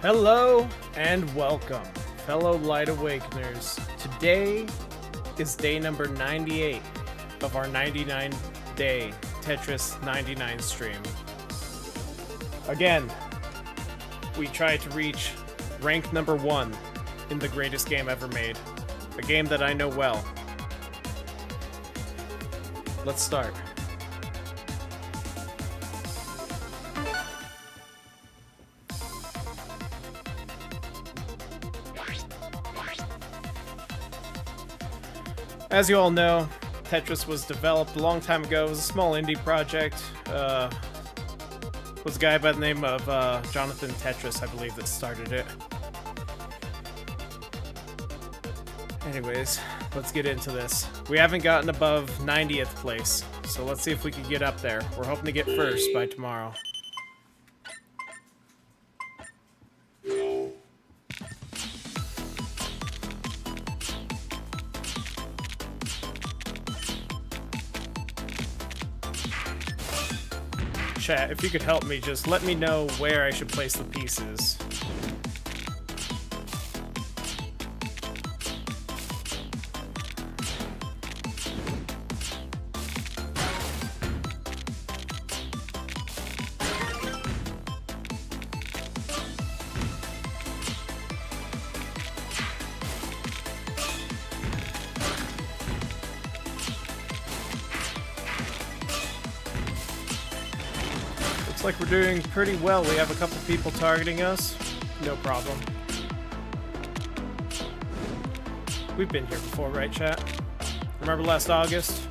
Hello and welcome, fellow Light Awakeners. Today is day number 98 of our 99-day Tetris 99 stream. Again, we tried to reach rank number 1 in the greatest game ever made. A game that I know well. Let's start. As you all know, Tetris was developed a long time ago. It was a small indie project. Was a guy by the name of Jonathan Tetris, I believe, that started it. Anyways, let's get into this. We haven't gotten above 90th place, so let's see if we can get up there. We're hoping to get first by tomorrow. Chat, if you could help me, just let me know where I should place the pieces. Like we're doing pretty well. We have a couple people targeting us. No problem. We've been here before, right, chat? Remember last August?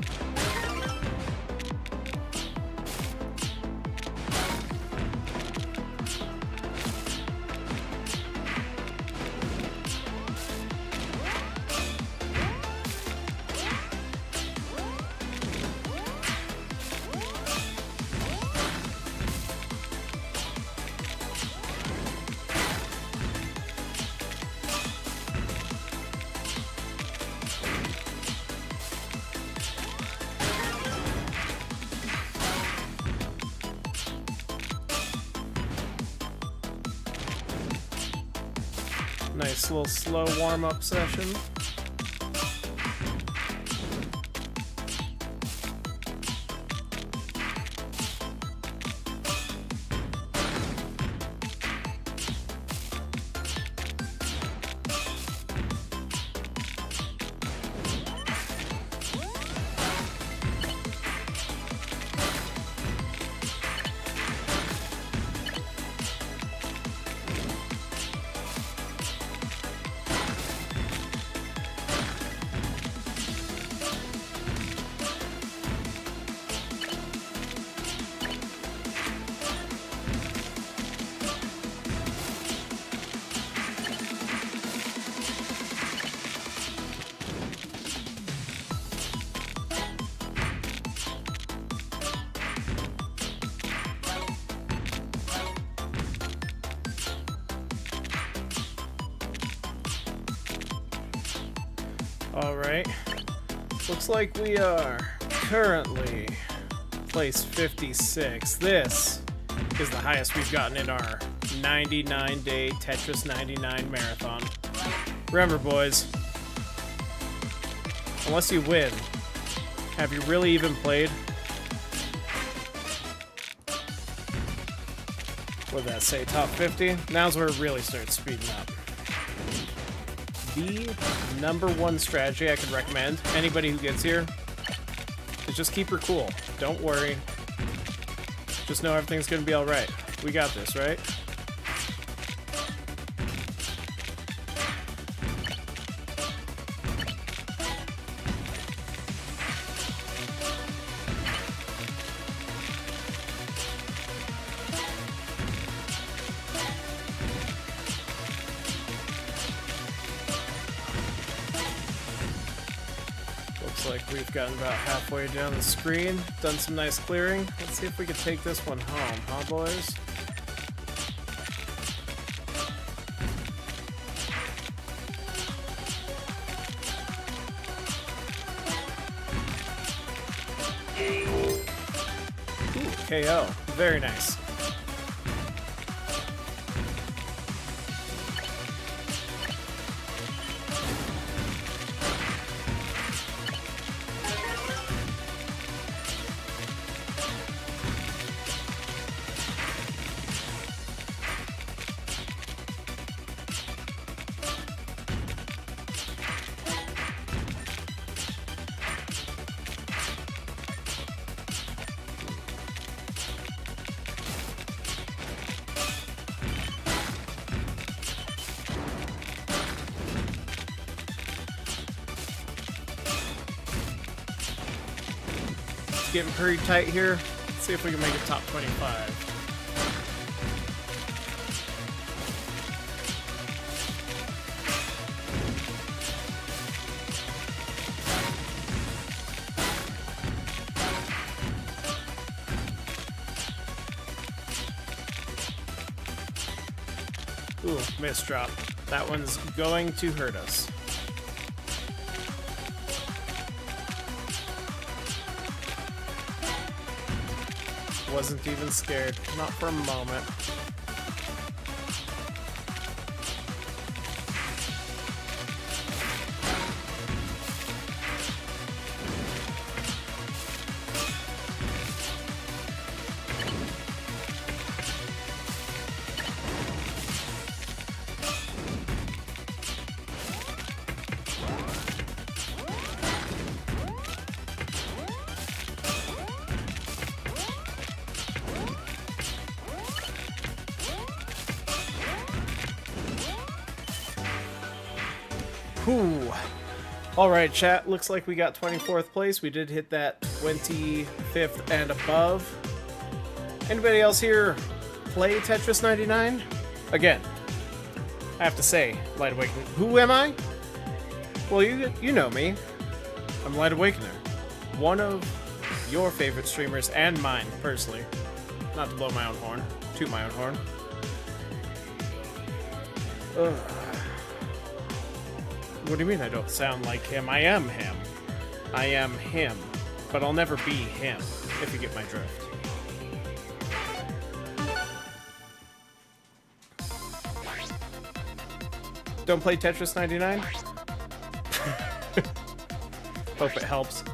Nice little slow warm-up session. Alright, looks like we are currently place 56. This is the highest we've gotten in our 99-day Tetris 99 marathon. Remember, boys, unless you win, have you really even played? What did that say, top 50? Now's where it really starts speeding up. The number one strategy I could recommend anybody who gets here is just keep her cool. Don't worry. Just know everything's gonna be alright. We got this, right? Like we've gotten about halfway down the screen, done some nice clearing. Let's see if we can take this one home, huh, boys? Ooh, KO. Very nice. getting pretty tight here. Let's see if we can make it top 25. Ooh, miss drop. That one's going to hurt us. Wasn't even scared. Not for a moment. Whew. Alright, chat. Looks like we got 24th place. We did hit that 25th and above. Anybody else here play Tetris 99? Again, I have to say, Light Awakener. Who am I? Well, you know me. I'm Light Awakener. One of your favorite streamers, and mine, personally. Not to blow my own horn. Toot my own horn. Ugh. What do you mean I don't sound like him? I am him. I am him. But I'll never be him, if you get my drift. Don't play Tetris 99? Hope it helps.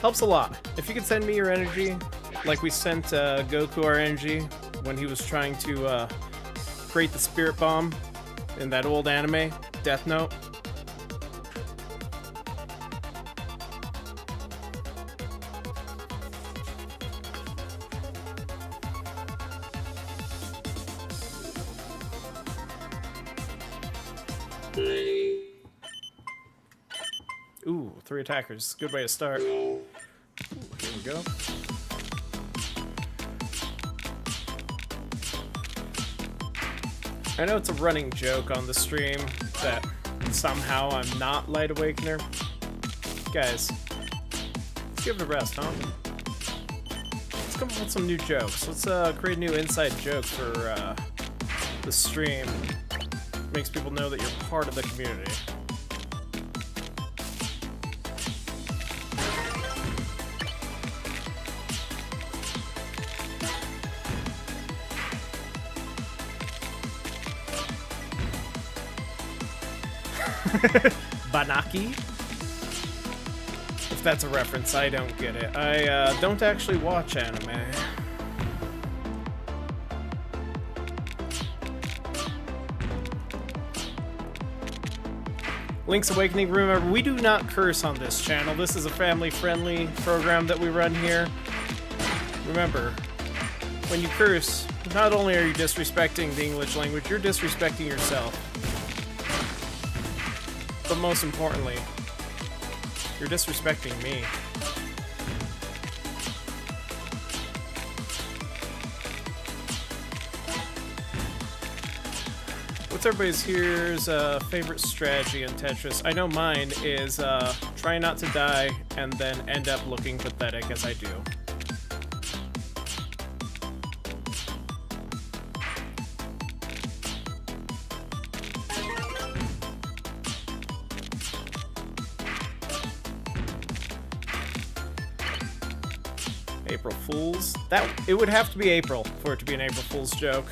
Helps a lot. If you could send me your energy, like we sent Goku our energy when he was trying to create the spirit bomb in that old anime, Death Note. Ooh, 3 attackers. Good way to start. Ooh, here we go. I know it's a running joke on the stream that somehow I'm not Light Awakener. Guys, let's give it a rest, huh? Let's come up with some new jokes. Let's create a new inside joke for the stream. Makes people know that you're part of the community. Banaki? If that's a reference, I don't get it. I don't actually watch anime. Link's Awakening, remember, we do not curse on this channel. This is a family-friendly program that we run here. Remember, when you curse, not only are you disrespecting the English language, you're disrespecting yourself. But most importantly, you're disrespecting me. What's everybody's here's favorite strategy in Tetris? I know mine is try not to die and then end up looking pathetic as I do. April Fools? It would have to be April for it to be an April Fool's joke.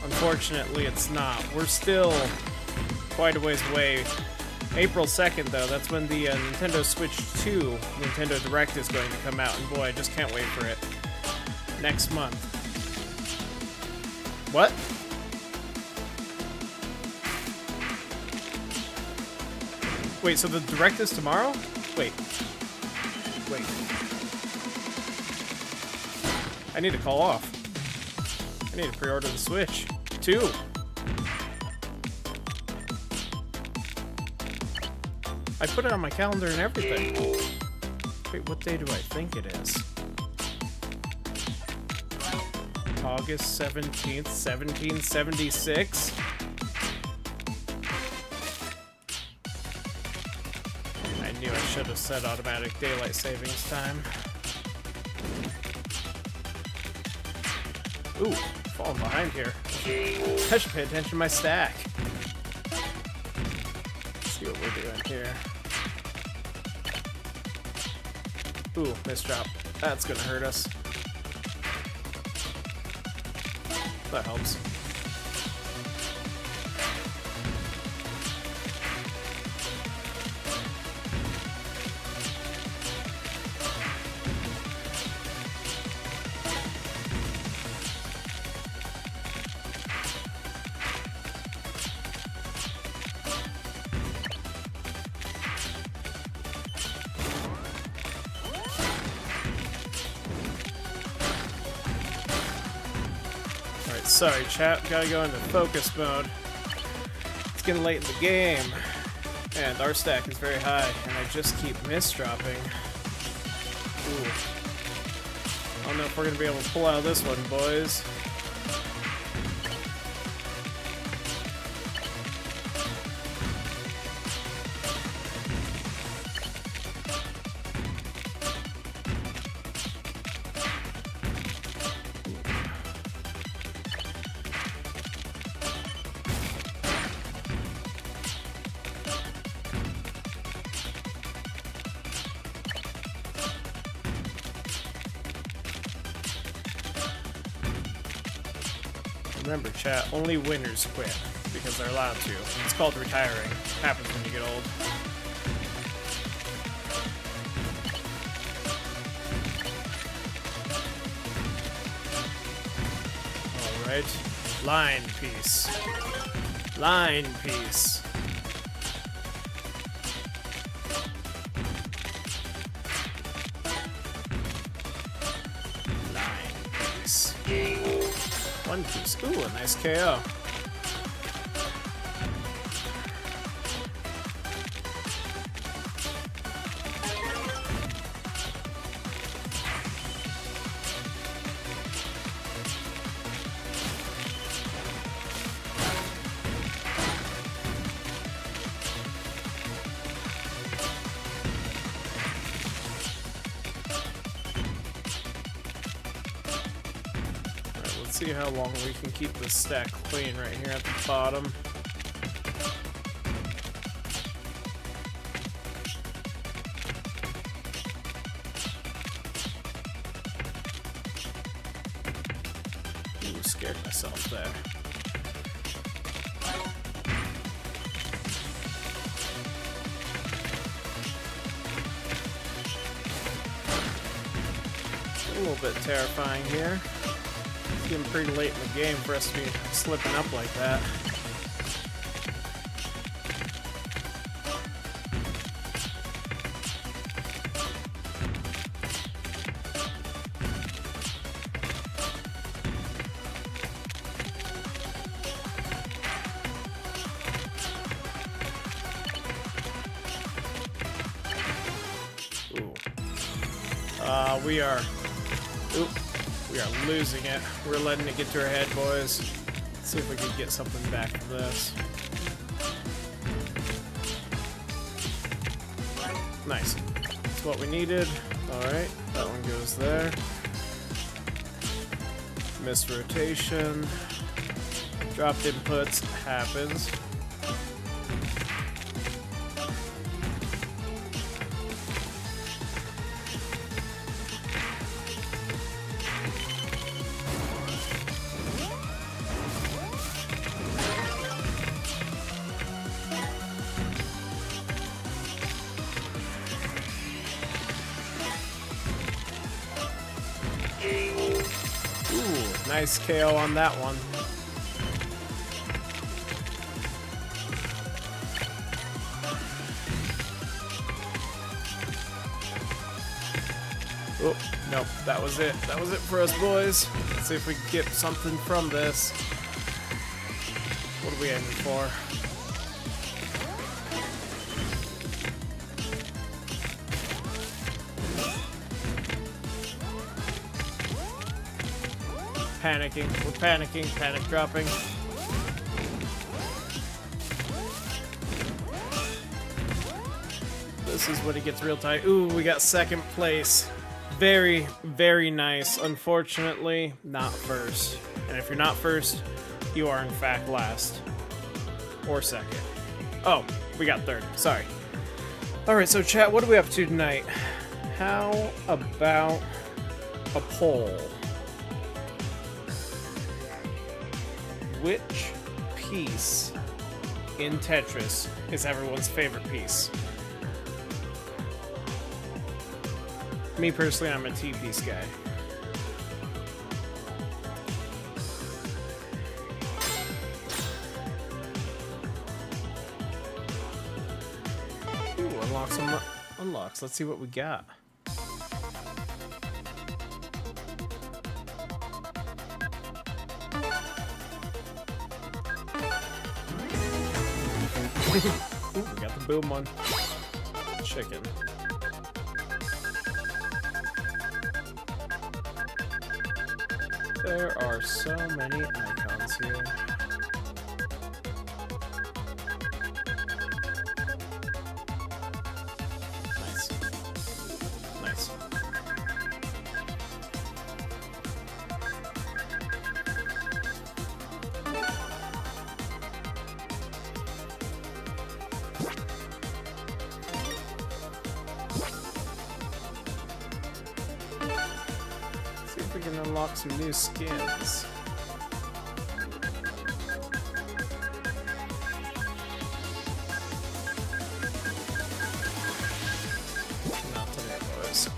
Unfortunately, it's not. We're still quite a ways away. April 2nd, though, that's when the Nintendo Switch 2 Nintendo Direct is going to come out, and boy, I just can't wait for it. Next month. What? Wait, so the Direct is tomorrow? Wait. I need to call off. I need to pre-order the Switch. 2. I put it on my calendar and everything. Wait, what day do I think it is? August 17th, 1776? I knew I should have said automatic daylight savings time. Ooh, falling behind here. I should pay attention to my stack. Let's see what we're doing here. Ooh, misdrop. That's gonna hurt us. That helps. Sorry, chat. Gotta go into focus mode. It's getting late in the game, and our stack is very high, and I just keep misdropping. Ooh. I don't know if we're gonna be able to pull out this one, boys. Remember, chat, only winners quit, because they're allowed to. It's called retiring. Happens when you get old. Alright. Line piece. Line piece. Line piece. One piece. Ooh, a nice KO. See how long we can keep this stack clean right here at the bottom. Ooh, scared myself there. A little bit terrifying here. It's getting pretty late in the game for us to be slipping up like that. Ooh. We are losing it. We're letting it get to our head, boys. Let's see if we can get something back from this. Nice. That's what we needed. Alright, that one goes there. Missed rotation. Dropped inputs. Happens. Nice KO on that one. Oh, nope, that was it. That was it for us, boys. Let's see if we can get something from this. What are we aiming for? panicking. We're panicking. Panic dropping. This is when it gets real tight. Ooh, we got second place. Very, very nice. Unfortunately, not first. And if you're not first, you are in fact last. Or second. Oh, we got third. Sorry. Alright, so chat, what are we up to tonight? How about a poll? Which piece in Tetris is everyone's favorite piece? Me personally, I'm a T-piece guy. Ooh, unlock some unlocks. Let's see what we got. Ooh, we got the boom one. Chicken. There are so many icons here. Nice. Nice. See if we can unlock some new skins. Not today, boys.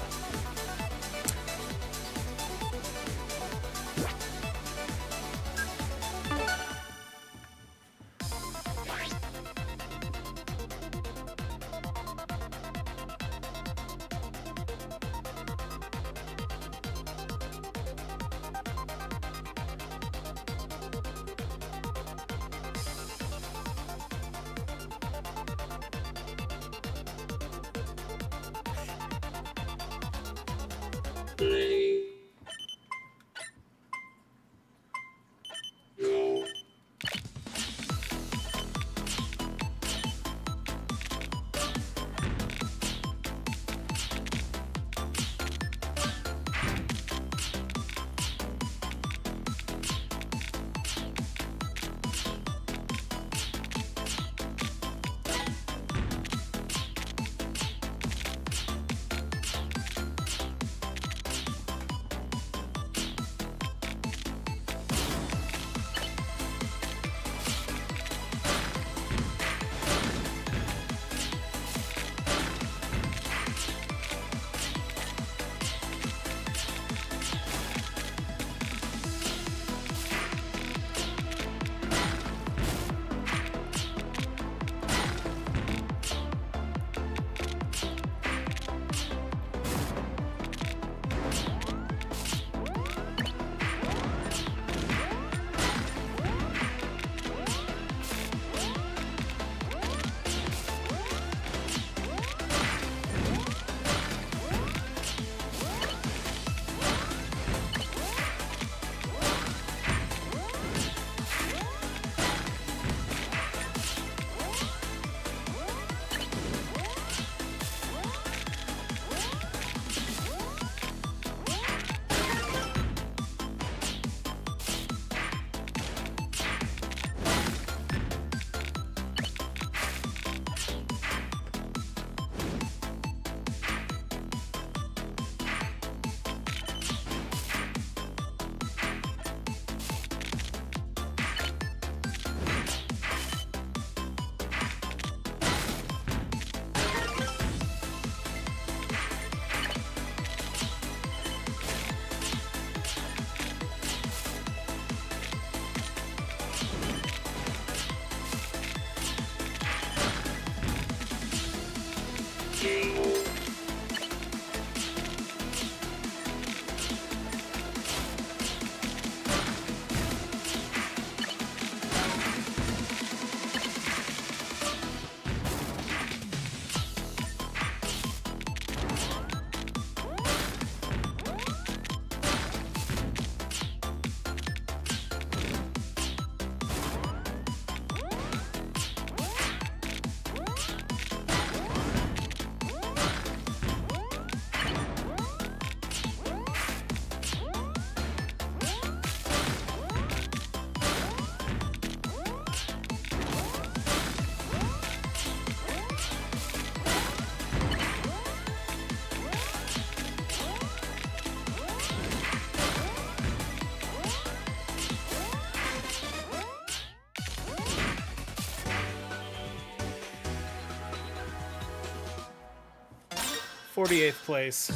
48th place.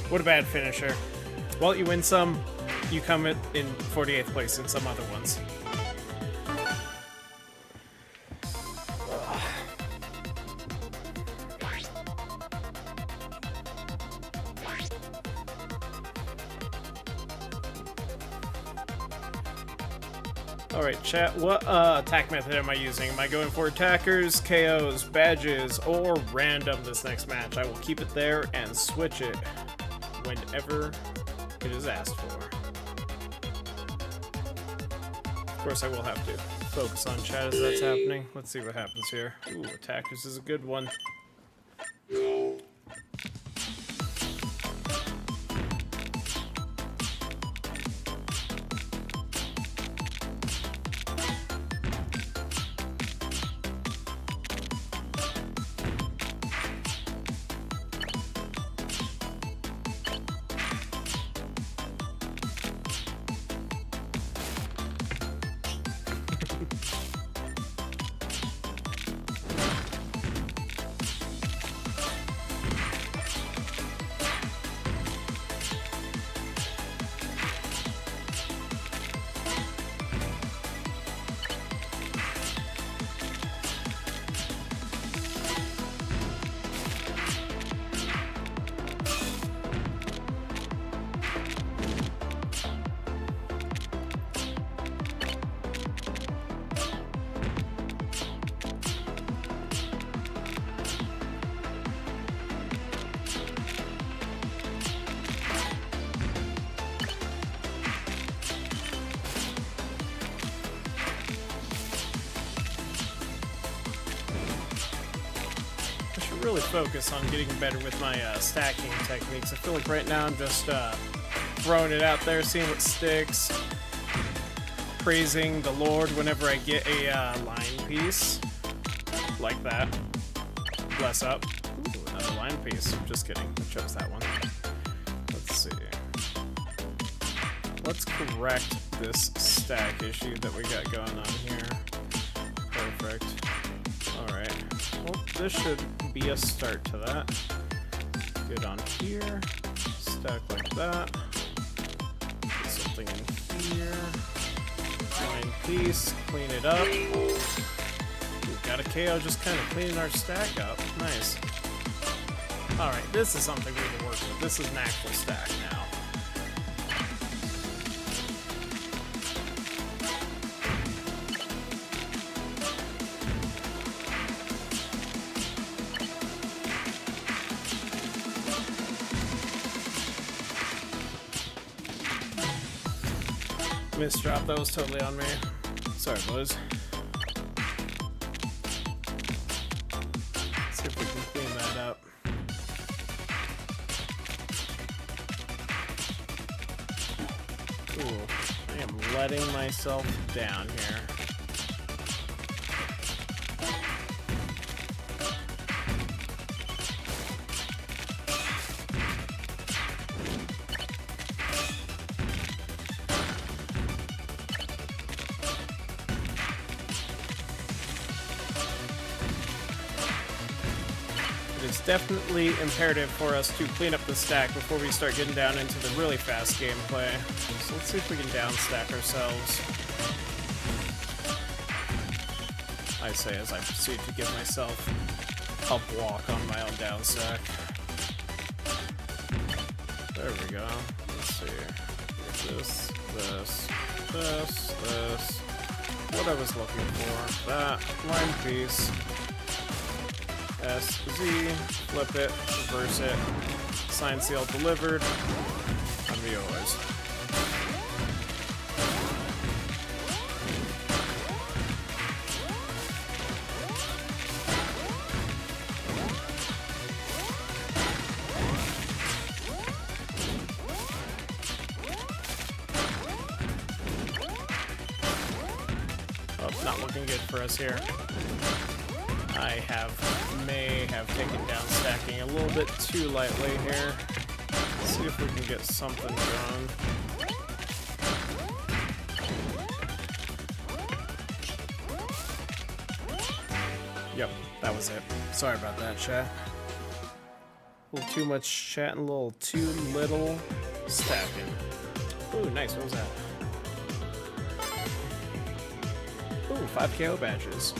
What a bad finisher. Well, you win some, you come in 48th place in some other ones. Alright, chat, what attack method am I using? Am I going for attackers, KOs, badges, or random this next match? I will keep it there and switch it whenever it is asked for. Of course, I will have to focus on chat as that's happening. Let's see what happens here. Ooh, attackers is a good one. Really focus on getting better with my stacking techniques. I feel like right now I'm just throwing it out there, seeing what sticks, praising the Lord whenever I get a line piece like that. Bless up. Ooh, another line piece. Just kidding. I chose that one. Let's see. Let's correct this stack issue that we got going on here. Perfect. Alright. Well, this should be a start to that. Get on here. Stack like that. Put something in here. Line piece. Clean it up. We've got a KO just kind of cleaning our stack up. Nice. Alright, this is something we can work with. This is an actual stack now. Misdrop, that was totally on me. Sorry, boys. Let's see if we can clean that up. Ooh, I am letting myself down here. It's definitely imperative for us to clean up the stack before we start getting down into the really fast gameplay. So let's see if we can down stack ourselves. I say as I proceed to give myself a block on my own down stack. There we go. Let's see. Get this, this. What I was looking for. That line piece. S, Z, flip it, reverse it, sign, seal, delivered, I'm yours. Oh, not looking good for us here. I may have taken down stacking a little bit too lightly here. Let's see if we can get something going. Yep, that was it. Sorry about that, chat. A little too much chatting, a little too little stacking. Ooh, nice. What was that? Ooh, 5 KO badges.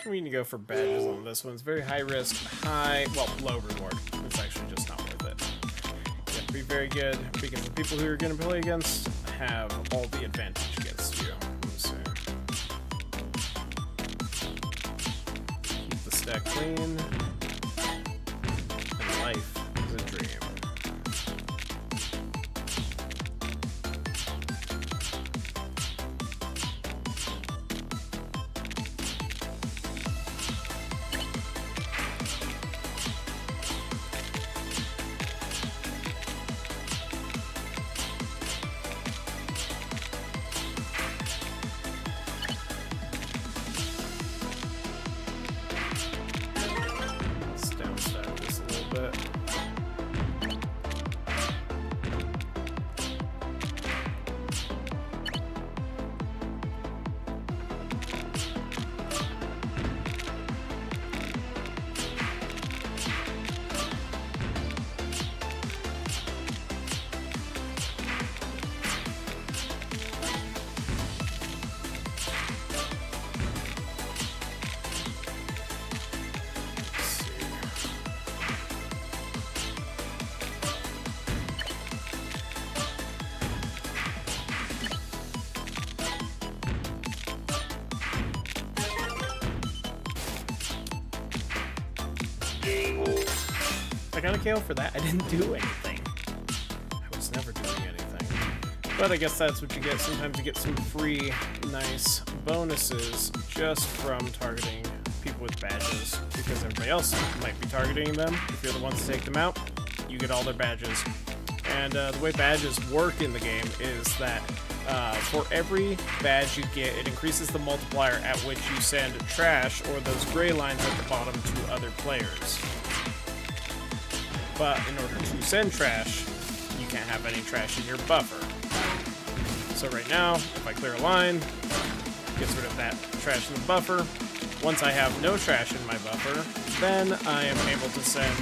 We need to go for badges on this one. It's very high risk, low reward. It's actually just not worth it. You have to be very good because the people who you're going to play against have all the advantage against you. Let's see. Keep the stack clean. And life is a dream. I got a KO for that. I didn't do anything. I was never doing anything. But I guess that's what you get. Sometimes you get some free, nice bonuses just from targeting people with badges. Because everybody else might be targeting them. If you're the ones to take them out, you get all their badges. And the way badges work in the game is that for every badge you get, it increases the multiplier at which you send trash or those gray lines at the bottom to other players. But in order to send trash, you can't have any trash in your buffer. So right now, if I clear a line, it gets rid of that trash in the buffer. Once I have no trash in my buffer, then I am able to send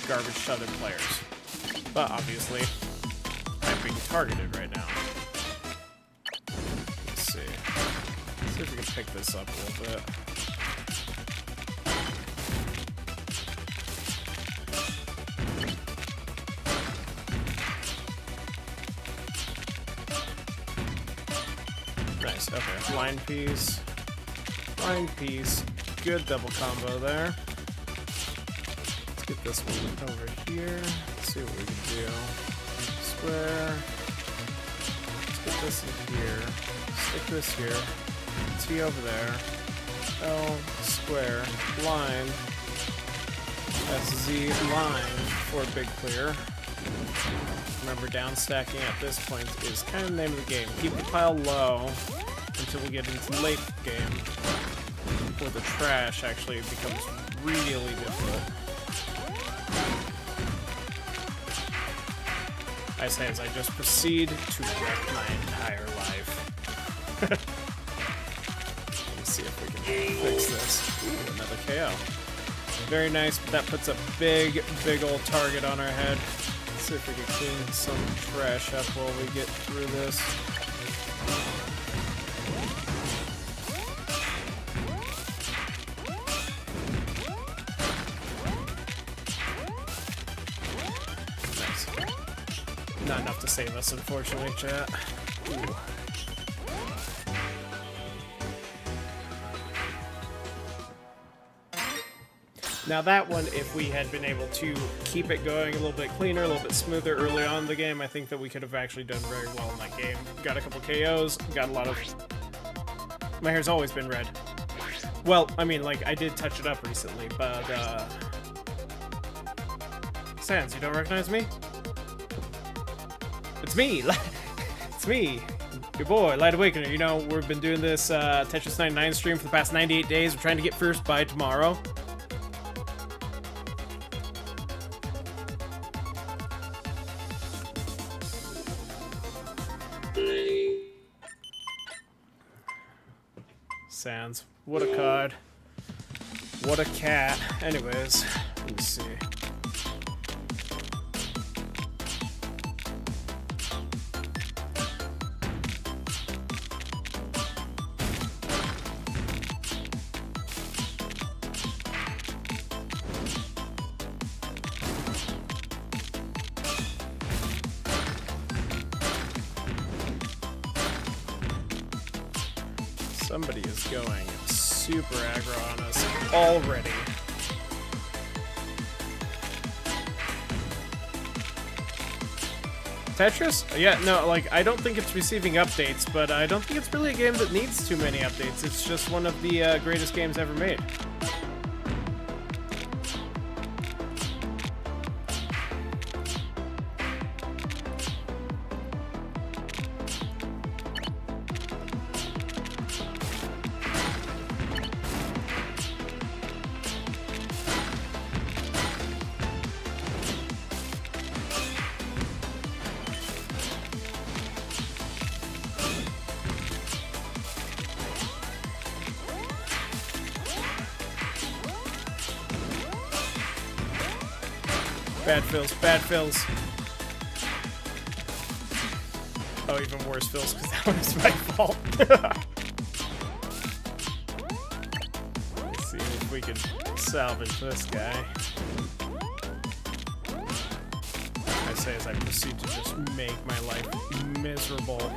garbage to other players. But obviously, I'm being targeted right now. Let's see. Let's see if we can pick this up a little bit. Nice, okay. Line piece. Line piece. Good double combo there. Let's get this one over here. Let's see what we can do. Square. Let's get this in here. Stick this here. T over there. L, square, line. SZ, line for a big clear. Remember, down stacking at this point is kind of the name of the game. Keep the pile low until we get into late game, where the trash actually becomes really difficult. I say as I just proceed to wreck my entire life. Let's see if we can fix this. Ooh, another KO. Very nice, but that puts a big old target on our head. Let's see if we can clean some trash up while we get through this. Nice. Not enough to save us, unfortunately, chat. Ooh. Now that one, if we had been able to keep it going a little bit cleaner, a little bit smoother early on in the game, I think that we could have actually done very well in that game. Got a couple KOs, got a lot of... My hair's always been red. Well, I mean, like, I did touch it up recently, but, Sans, you don't recognize me? It's me! It's me! Your boy, Light Awakener. You know, we've been doing this Tetris 99 stream for the past 98 days. We're trying to get first by tomorrow. Sans. What a cod. What a cat. Anyways, let me see. Somebody is going super aggro on us already. Tetris? Yeah, no, like, I don't think it's receiving updates, but I don't think it's really a game that needs too many updates. It's just one of the greatest games ever made. Bad fills, bad fills. Oh, even worse fills, because that one is my fault. Let's see if we can salvage this guy. I say as I proceed to just make my life miserable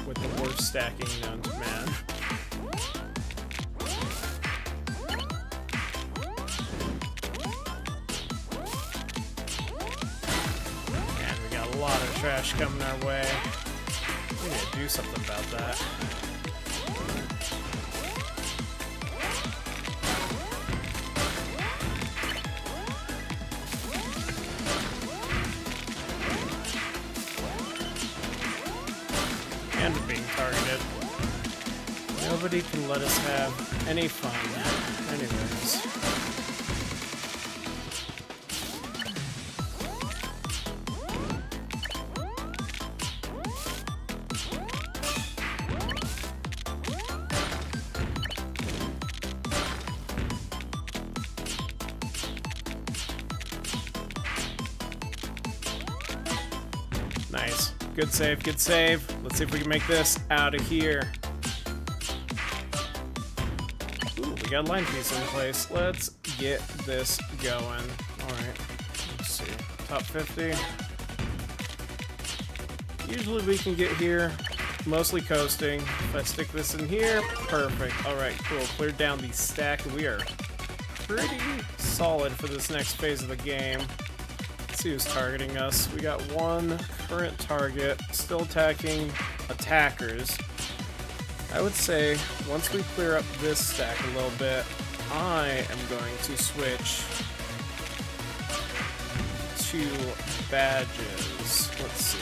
with the worst stacking known to man. A lot of trash coming our way. We need to do something about that. And we're being targeted. Nobody can let us have any fun. Anyways. Nice. Good save, good save. Let's see if we can make this out of here. Ooh, we got a line piece in place. Let's get this going. Alright. Let's see. Top 50. Usually we can get here. Mostly coasting. If I stick this in here, perfect. Alright, cool. Cleared down the stack. We are pretty solid for this next phase of the game. Let's see who's targeting us. We got one current target, still attacking attackers. I would say once we clear up this stack a little bit, I am going to switch to badges. Let's see.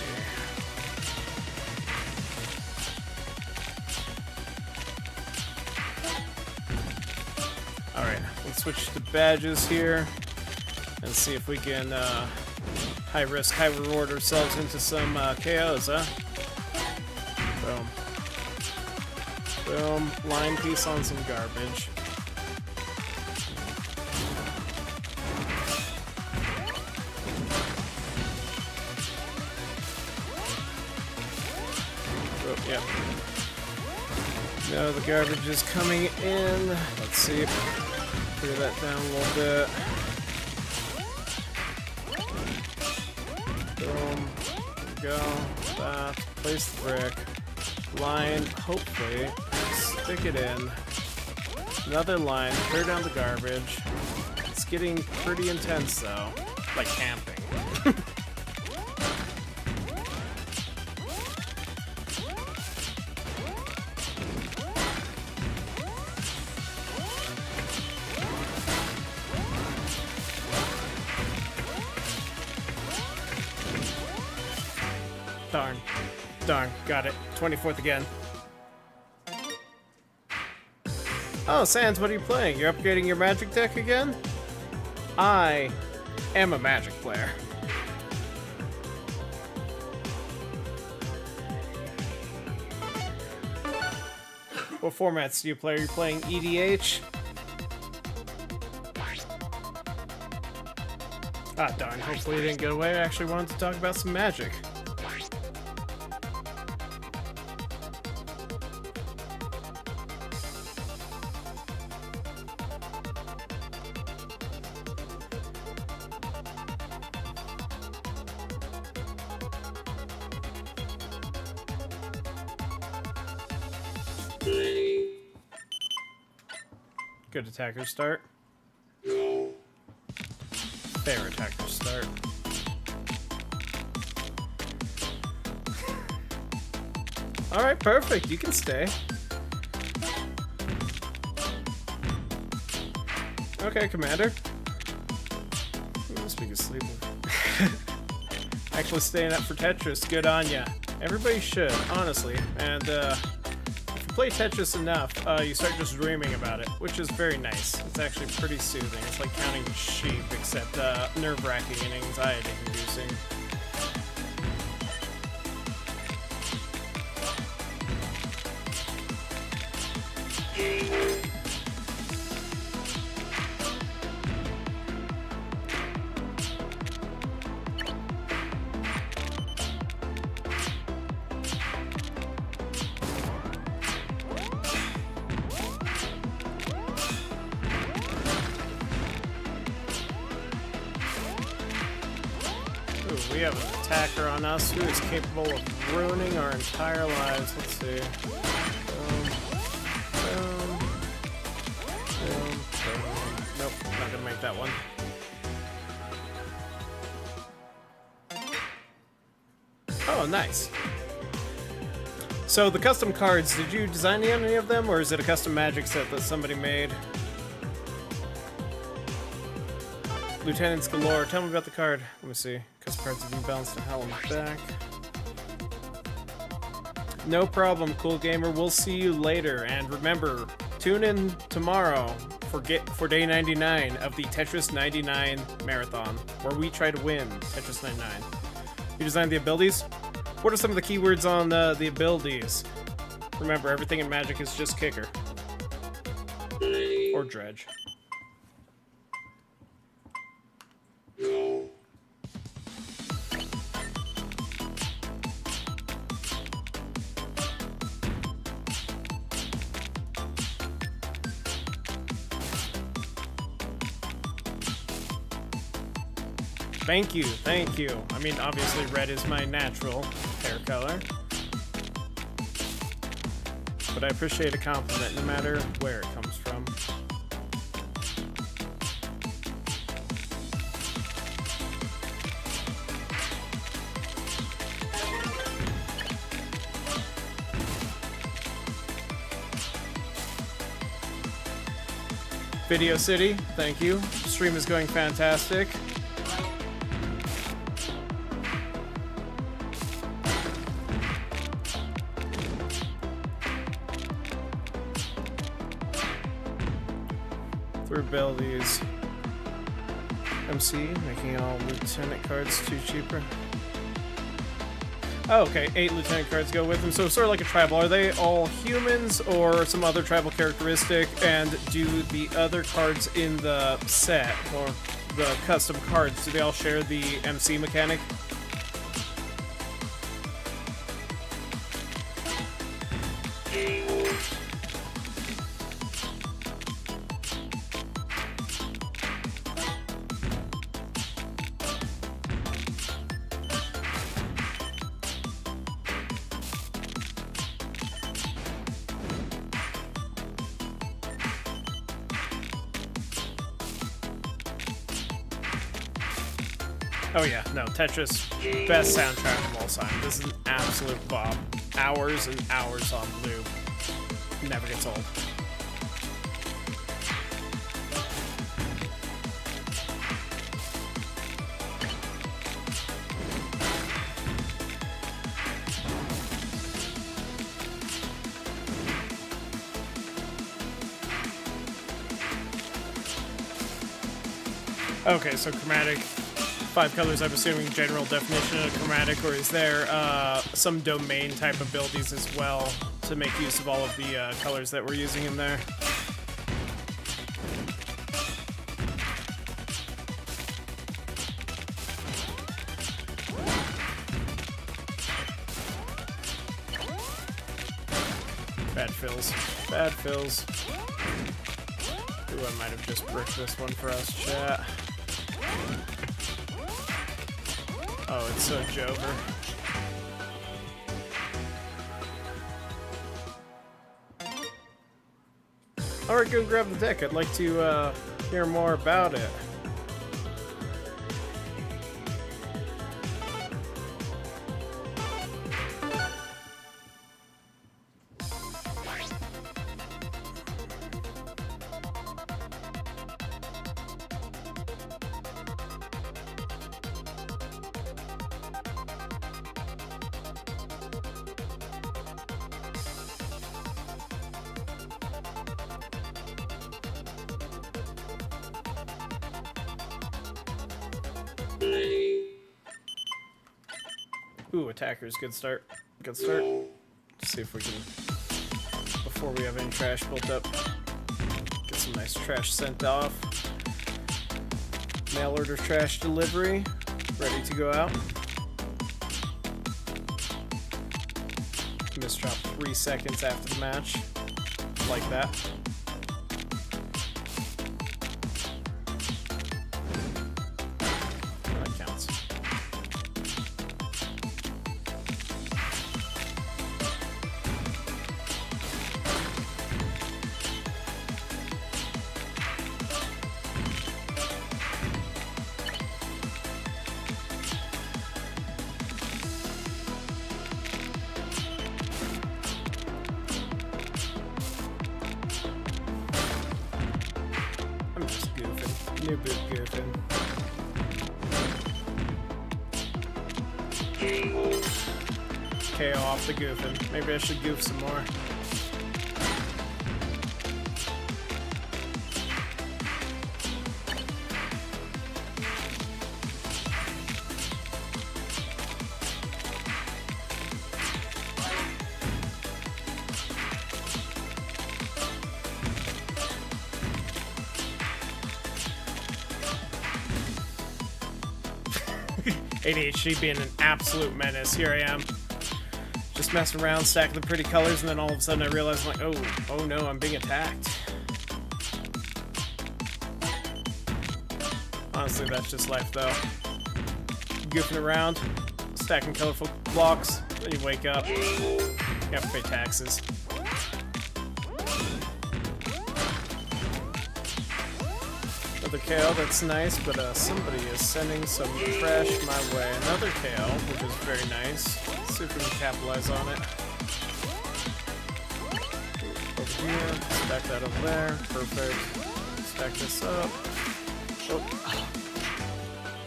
Alright, let's switch to badges here and see if we can high risk, high reward ourselves into some KOs, huh? Boom. Boom. Line piece on some garbage. Oh, yeah. No, the garbage is coming in. Let's see. Clear that down a little bit. Boom. There we go. That. Place the brick. Line. Hopefully. Stick it in. Another line. Clear down the garbage. It's getting pretty intense though. Like camping. Darn. Darn. Got it. 24th again. Oh, Sans, what are you playing? You're upgrading your magic deck again? I am a magic player. What formats do you play? Are you playing EDH? Ah, darn. Hopefully it didn't get away. I actually wanted to talk about some magic. Good attacker start. Fair attacker start. Alright, perfect. You can stay. Okay, Commander. You must be asleep. Actually staying up for Tetris. Good on ya. Everybody should, honestly. And, if you play Tetris enough, you start just dreaming about it, which is very nice. It's actually pretty soothing. It's like counting sheep, except nerve-wracking and anxiety-inducing. We have an attacker on us who is capable of ruining our entire lives. Let's see. Boom. Boom. Boom. Boom. Nope, not gonna make that one. Oh, nice. So the custom cards, did you design any of them, or is it a custom magic set that somebody made? Lieutenants galore. Tell me about the card. Let me see. Custom cards have been balanced to hell on the back. No problem, cool gamer. We'll see you later. And remember, tune in tomorrow for day 99 of the Tetris 99 marathon, where we try to win Tetris 99. You designed the abilities? What are some of the keywords on the abilities? Remember, everything in Magic is just kicker. Or dredge. Thank you, thank you. I mean, obviously red is my natural hair color. But I appreciate a compliment no matter where it comes from. Video City, thank you. Stream is going fantastic. Abilities. MC, making all lieutenant cards too cheaper. Oh, okay, 8 lieutenant cards go with them, so sort of like a tribal. Are they all humans or some other tribal characteristic? And do the other cards in the set, or the custom cards, do they all share the MC mechanic? Oh yeah, no, Tetris, best soundtrack of all time. This is an absolute bomb. Hours and hours on loop. Never gets old. Okay, so chromatic, 5 colors, I'm assuming general definition of chromatic, or is there some domain type abilities as well to make use of all of the colors that we're using in there? Bad fills. Bad fills. Ooh, I might have just bricked this one for us, chat. Oh, it's so Jover. Alright, go grab the deck. I'd like to hear more about it. Ooh, attacker's good start. Good start. Let's see if we can, before we have any trash built up, get some nice trash sent off. Mail order trash delivery, ready to go out. Misdrop 3 seconds after the match, like that. New boot goofing. KO off the goofing. Maybe I should goof some more. ADHD being an absolute menace. Here I am, just messing around, stacking the pretty colors, and then all of a sudden I realize, I'm like, oh no, I'm being attacked. Honestly, that's just life, though. Goofing around, stacking colorful blocks, then you wake up, you have to pay taxes. KO, that's nice, but somebody is sending some trash my way. Another KO, which is very nice. Let's see if we can capitalize on it. Over here, stack that over there. Perfect. Stack this up. Oh.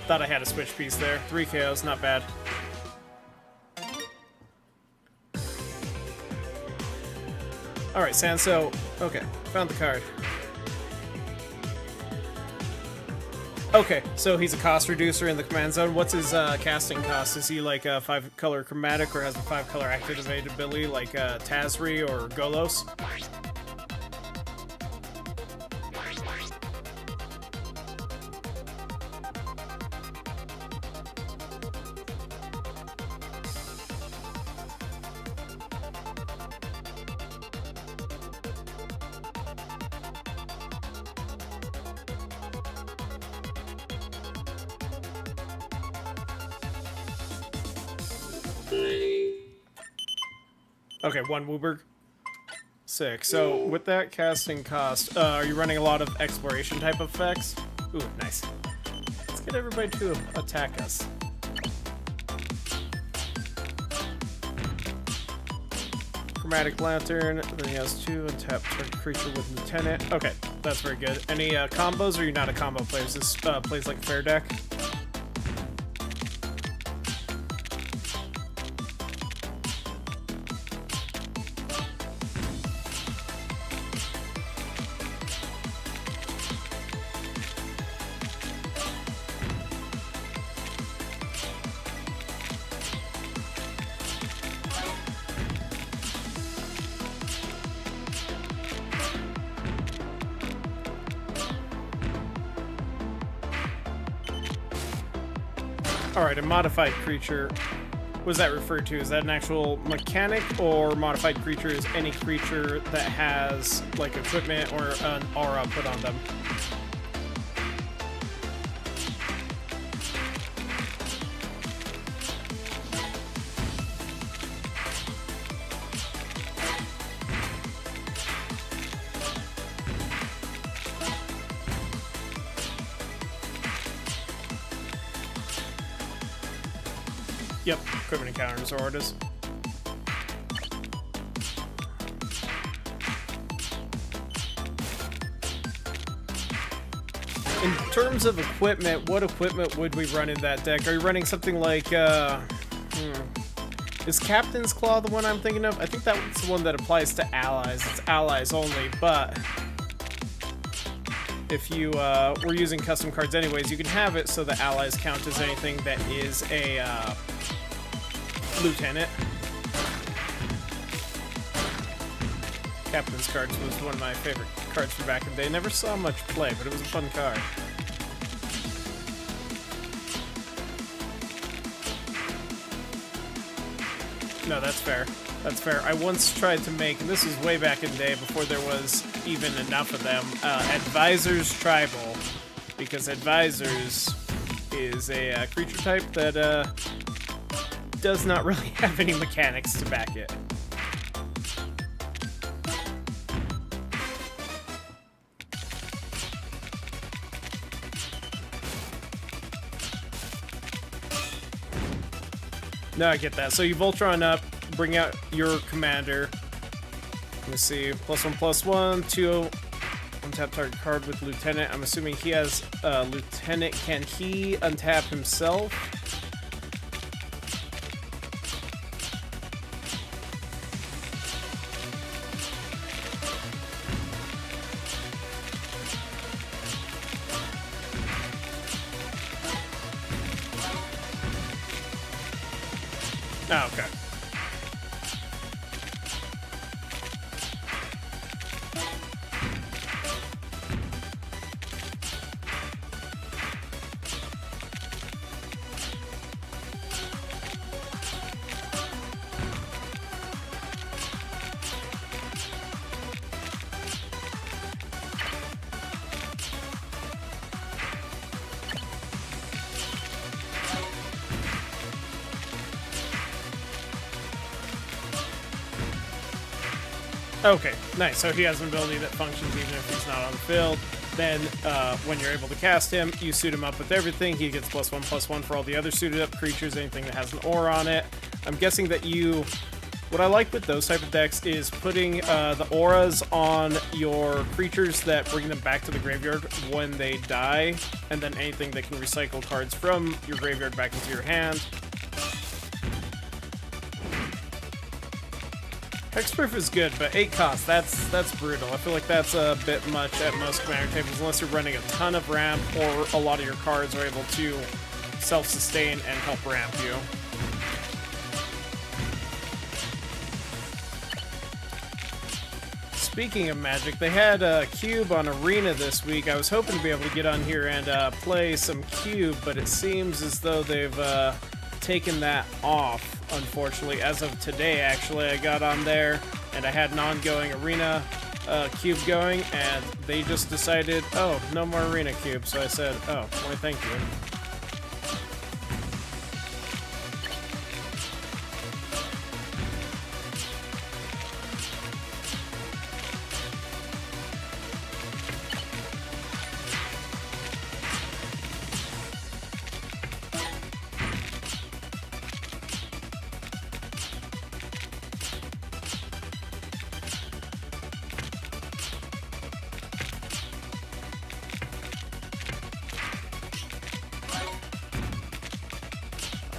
Thought I had a switch piece there. 3 KOs, not bad. Alright, Sanso. Okay, found the card. Okay, so he's a cost reducer in the command zone. What's his casting cost? Is he like a 5-color chromatic, or has a 5-color activated ability like Tazri or Golos? Okay, 1 Wooberg. Sick. So, with that casting cost, are you running a lot of exploration type effects? Ooh, nice. Let's get everybody to attack us. Chromatic Lantern, then he has 2, untap target creature with Lieutenant. Okay, that's very good. Any combos, or are you not a combo player? Is this plays like a fair deck? Alright, a modified creature. What does that refer to? Is that an actual mechanic, or modified creature is any creature that has, like, equipment or an aura put on them? Yep, equipment encounters or orders. In terms of equipment, what equipment would we run in that deck? Are you running something like, is Captain's Claw the one I'm thinking of? I think that's the one that applies to allies. It's allies only, but if you were using custom cards anyways, you can have it so the allies count as anything that is a lieutenant. Captain's cards was one of my favorite cards from back in the day. Never saw much play, but it was a fun card. No, that's fair. That's fair. I once tried to make, and this was way back in the day before there was even enough of them, Advisors Tribal, because Advisors is a creature type that does not really have any mechanics to back it. No, I get that. So you Voltron up, bring out your commander. Let me see. +1/+1, 2 untap target card with Lieutenant. I'm assuming he has Lieutenant. Can he untap himself? Oh, okay. Okay, nice. So he has an ability that functions even if he's not on the field. Then, when you're able to cast him, you suit him up with everything. He gets +1/+1 for all the other suited up creatures, anything that has an aura on it. I'm guessing that you... What I like with those type of decks is putting the auras on your creatures that bring them back to the graveyard when they die, and then anything that can recycle cards from your graveyard back into your hand. Hexproof is good, but 8 cost, that's brutal. I feel like that's a bit much at most commander tables, unless you're running a ton of ramp, or a lot of your cards are able to self-sustain and help ramp you. Speaking of Magic, they had Cube on Arena this week. I was hoping to be able to get on here and play some Cube, but it seems as though they've taken that off. Unfortunately, as of today, actually, I got on there and I had an ongoing Arena Cube going, and they just decided, oh, no more Arena Cube. So I said, oh, why, thank you.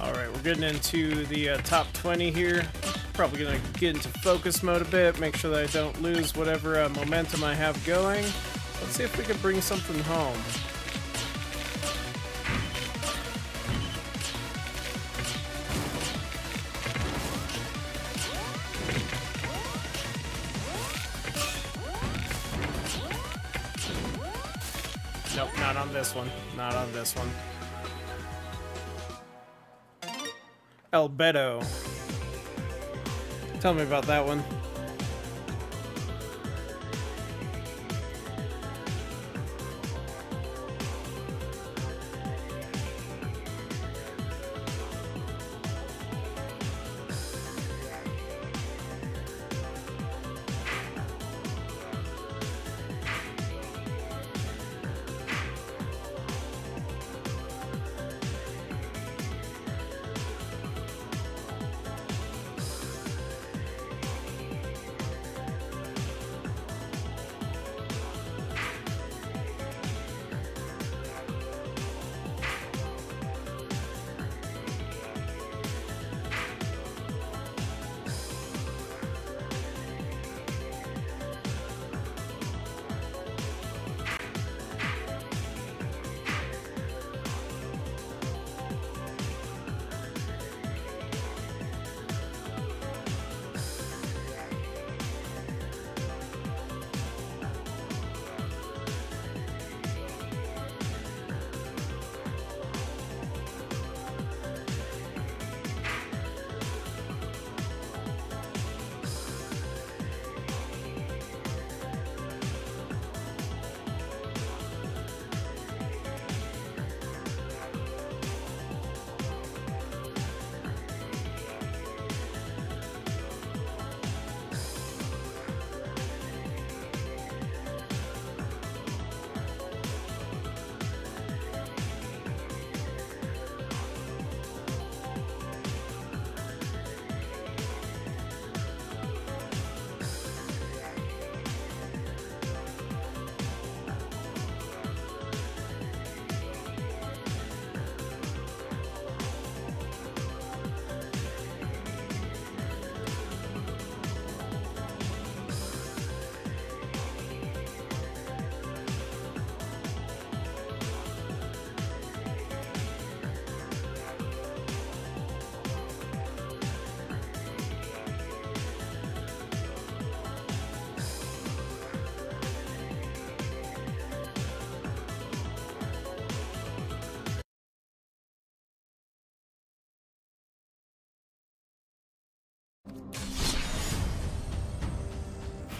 Alright, we're getting into the top 20 here. Probably going to get into focus mode a bit, make sure that I don't lose whatever momentum I have going. Let's see if we can bring something home. Nope, not on this one. Not on this one. Albedo. Tell me about that one.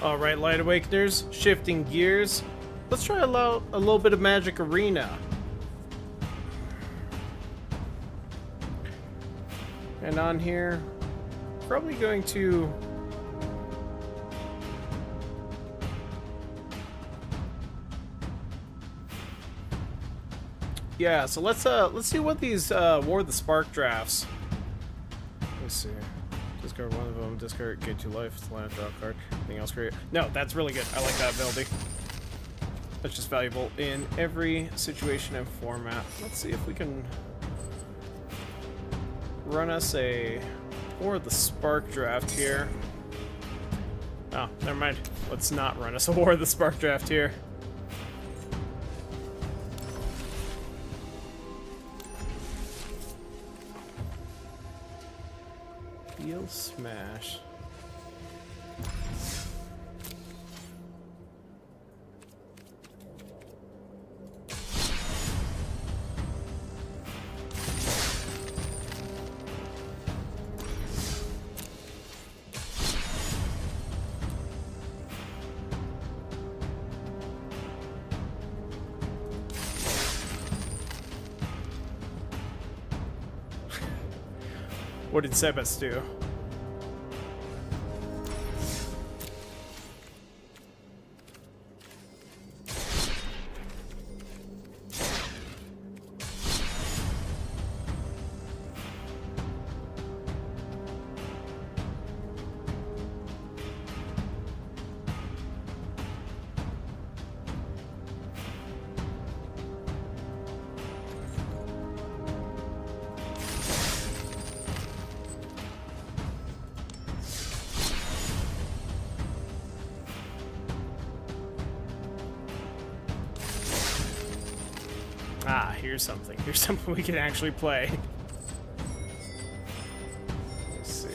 Alright, Light Awakeners, shifting gears. Let's try a little bit of Magic Arena. And on here, probably going to... Yeah, so let's see what these War of the Spark drafts. Let's see. Discard one of them, discard, gain 2 life, it's a land, draw a card. Anything else great? No, that's really good. I like that ability. That's just valuable in every situation and format. Let's see if we can run us a War of the Spark draft here. Oh, never mind. Let's not run us a War of the Spark draft here. Heal smash. What did Sebas do? Ah, here's something. Here's something we can actually play. Let's see.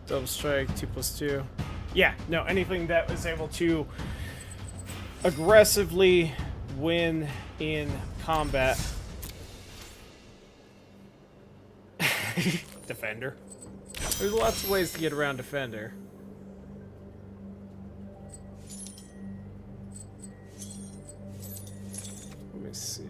Double strike, 2+2. Yeah, no, anything that was able to aggressively win in combat. Defender. There's lots of ways to get around Defender. Let me see.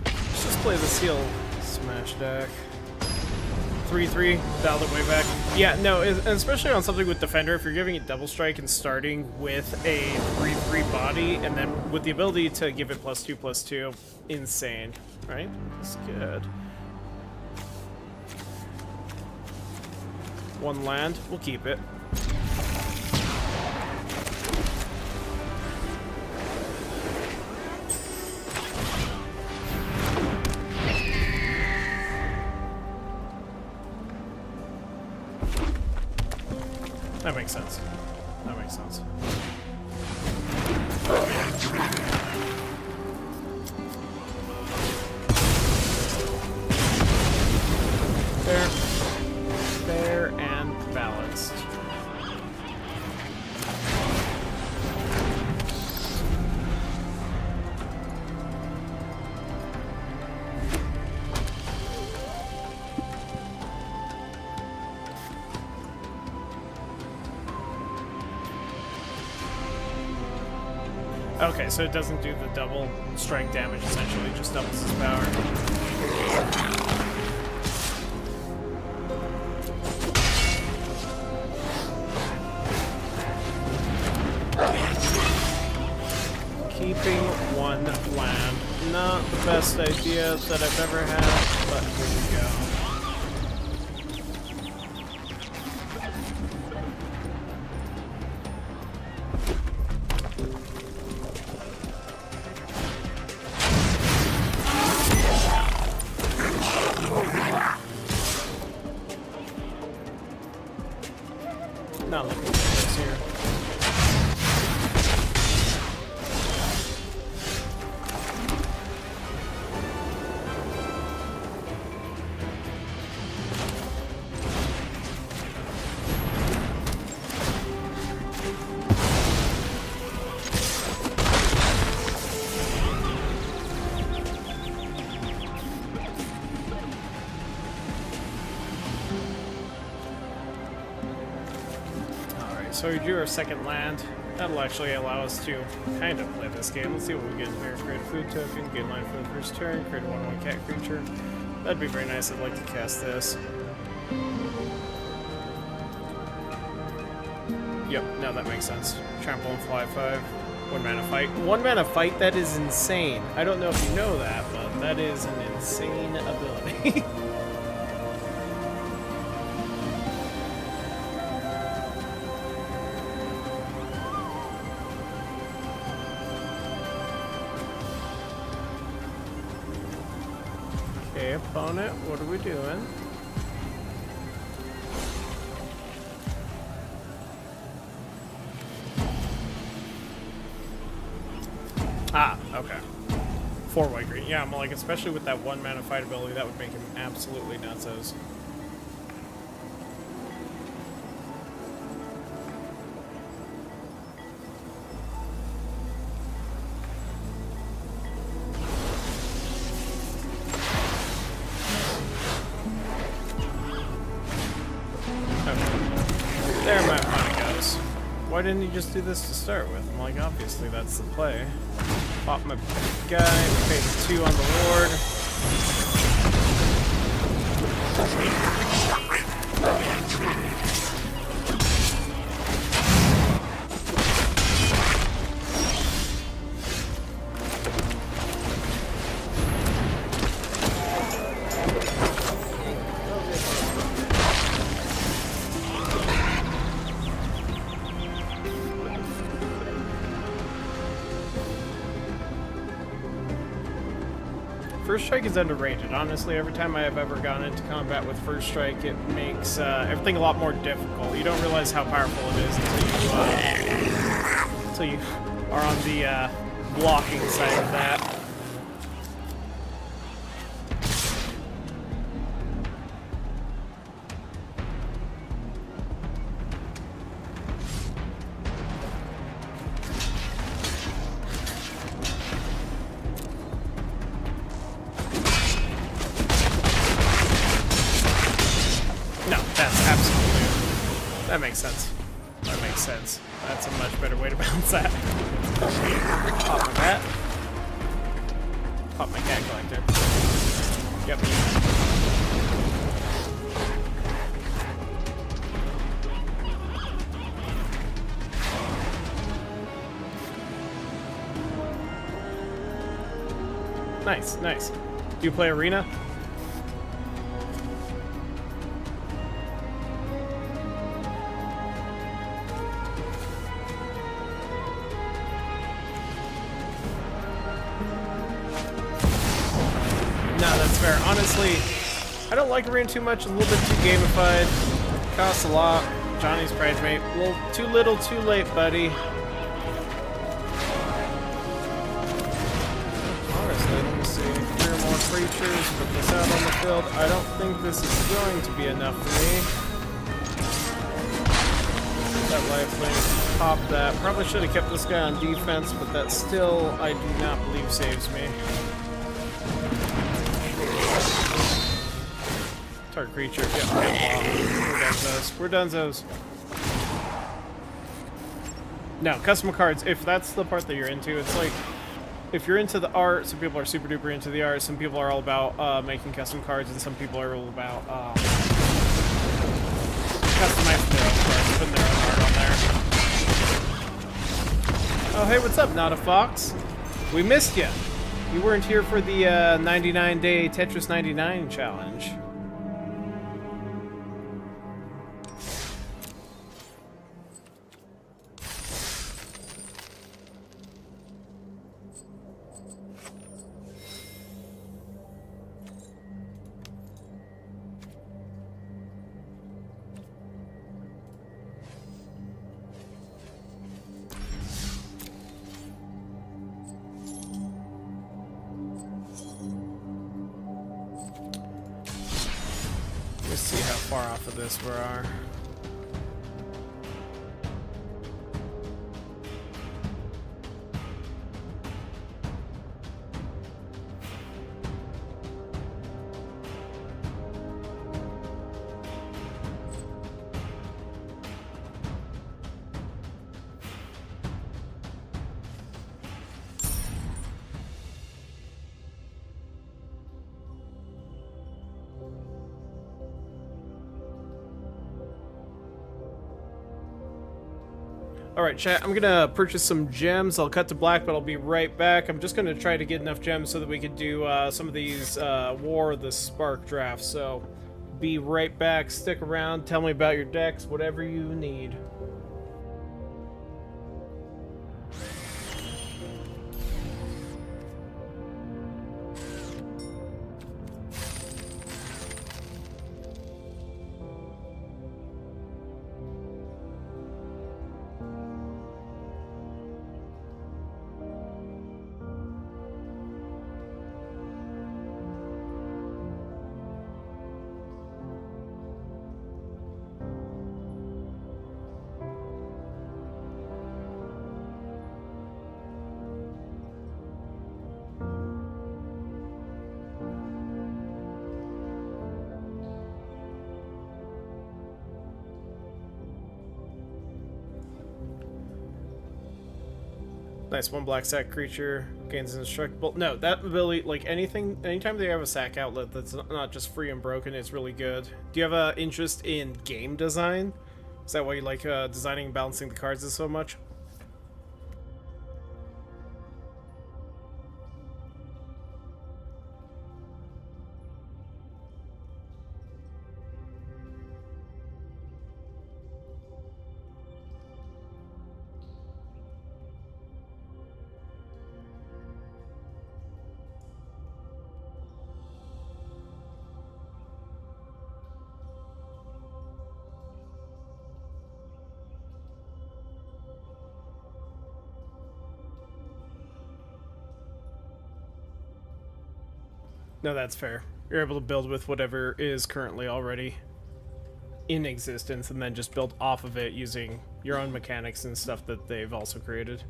Let's just play the seal smash deck. 3-3, dialed it way back. Yeah, no, and especially on something with Defender, if you're giving it double strike and starting with a 3-3 body, and then with the ability to give it +2/+2, insane, right? That's good. One land, we'll keep it. That makes sense. That makes sense. Fair. Fair and balanced. Okay, so it doesn't do the double strike damage, essentially, it just doubles his power. Keeping one land. Not the best idea that I've ever had, but here we go. Not looking for this here. So we drew our second land. That'll actually allow us to kind of play this game. Let's see what we get in here. Create a food token, gain land for the first turn, create a 1/1 cat creature. That'd be very nice. I'd like to cast this. Yep, now that makes sense. Trample and fly 5. 1 mana fight. 1 mana fight? That is insane. I don't know if you know that, but that is an insane ability. Okay, opponent, what are we doing? Ah, okay. 4 white green. Yeah, I'm like, especially with that 1 mana fight ability, that would make him absolutely nutsos. There my opponent goes. Why didn't he just do this to start with? I'm like, obviously that's the play. Pop my guy, pay the 2 on the Lord. First strike is underrated. Honestly, every time I have ever gone into combat with first strike, it makes everything a lot more difficult. You don't realize how powerful it is until you are on the blocking side of that. That makes sense. That makes sense. That's a much better way to bounce that. Pop my bat. Pop my cat collector. Yep. Nice, nice. Do you play Arena? Fair. Honestly, I don't like Arena too much. A little bit too gamified. Costs a lot. Johnny's prize mate. A little too little, too late, buddy. Honestly, let me see. 3 or more creatures. Put this out on the field. I don't think this is going to be enough for me. That lifelink. Pop that. Probably should have kept this guy on defense, but that still, I do not believe, saves me. Target creature. Yeah, we're dunzos. We're dunzos. No, custom cards, if that's the part that you're into, it's like, if you're into the art, some people are super duper into the art, some people are all about making custom cards, and some people are all about customizing their own cards, putting their own art on there. Oh, hey, what's up, Not a Fox? We missed you. You weren't here for the 99-day Tetris 99 challenge. Let's see how far off of this we are. Alright, chat, I'm gonna purchase some gems. I'll cut to black, but I'll be right back. I'm just gonna try to get enough gems so that we can do some of these War of the Spark drafts. So, be right back. Stick around. Tell me about your decks, whatever you need. Nice, 1 black sack creature gains indestructible. No, that ability, like anytime they have a sack outlet that's not just free and broken, it's really good. Do you have an interest in game design? Is that why you like designing and balancing the cards so much? No, that's fair. You're able to build with whatever is currently already in existence and then just build off of it using your own mechanics and stuff that they've also created.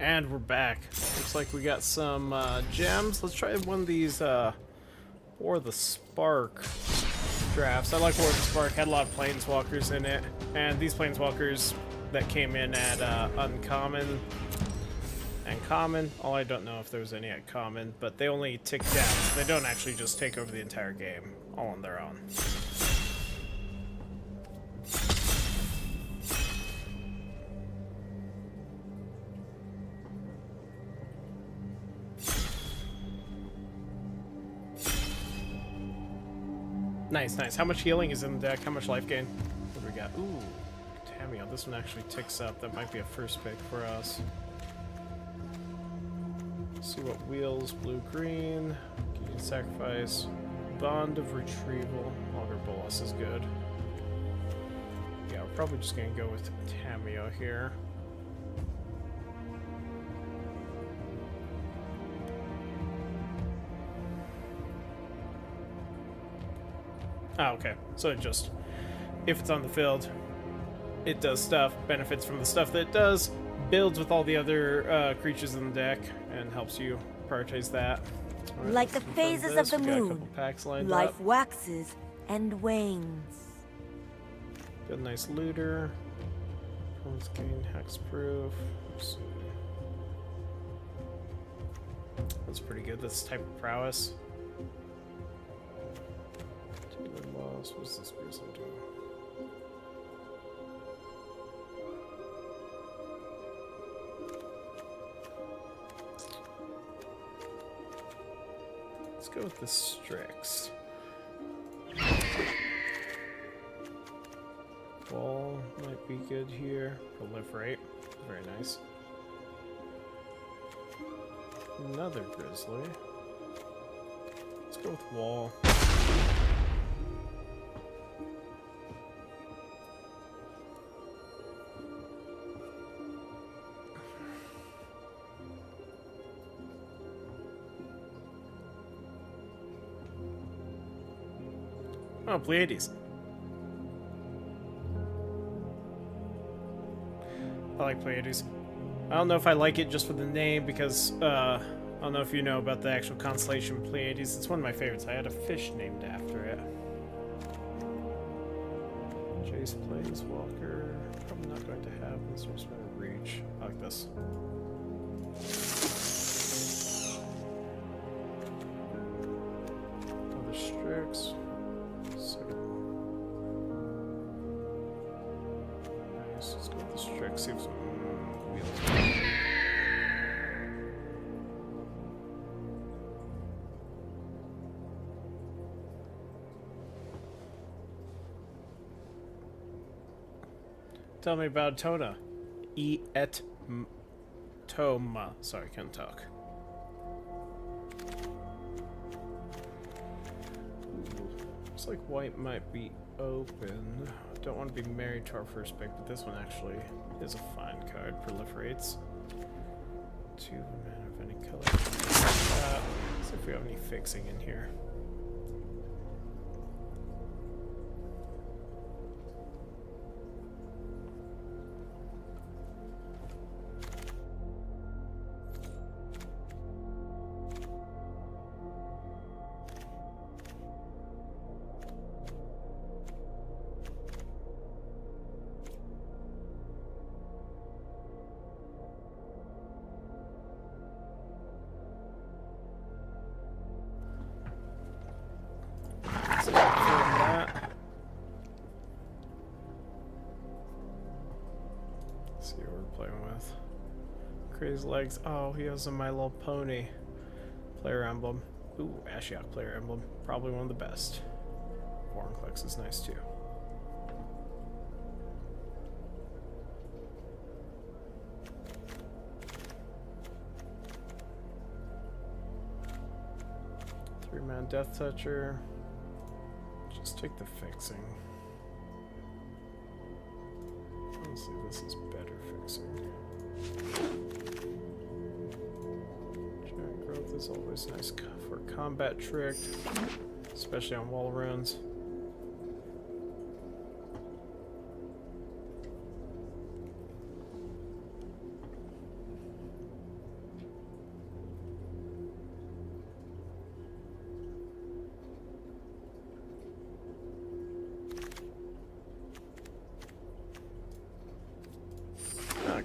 And we're back. Looks like we got some gems. Let's try one of these War of the Spark drafts. I like War of the Spark. Had a lot of planeswalkers in it. And these planeswalkers that came in at uncommon and common. All I don't know if there was any at common, but they only tick down. So they don't actually just take over the entire game all on their own. Nice, nice. How much healing is in the deck? How much life gain? What do we got? Ooh, Tamio. This one actually ticks up. That might be a first pick for us. Let's see what wheels. Blue, green. Guillotine Sacrifice. Bond of Retrieval. Augur Bolus is good. Yeah, we're probably just going to go with Tamio here. Oh, okay. So it just, if it's on the field, it does stuff, benefits from the stuff that it does, builds with all the other creatures in the deck, and helps you prioritize that. Right, like the phases of the moon, life up. waxes and wanes. Got a nice looter. Permanence gain, hexproof. Oops. That's pretty good. That's type of prowess. What's this person doing? Let's go with the Strix. Ball might be good here. Proliferate. Very nice. Another Grizzly. Let's go with Wall. Oh, Pleiades. I like Pleiades. I don't know if I like it just for the name because, I don't know if you know about the actual constellation Pleiades. It's one of my favorites. I had a fish named after it. Jace Planeswalker. Probably not going to have this. Source of Reach. I like this. Another Strix. Let's go with the Strix, see if some wheels. Tell me about Tona. Toma. Sorry, can't talk. Looks like white might be open. Don't want to be married to our first pick, but this one actually is a fine card. Proliferates. 2 mana of any color. Let's see if we have any fixing in here. Crazy legs. Oh, he has a My Little Pony player emblem. Ooh, Ashiok player emblem. Probably one of the best. Vorinclex is nice too. Three-man Death Toucher. Just take the fixing. Honestly, this is better fixing. Giant growth is always nice for a combat trick, especially on wall runes.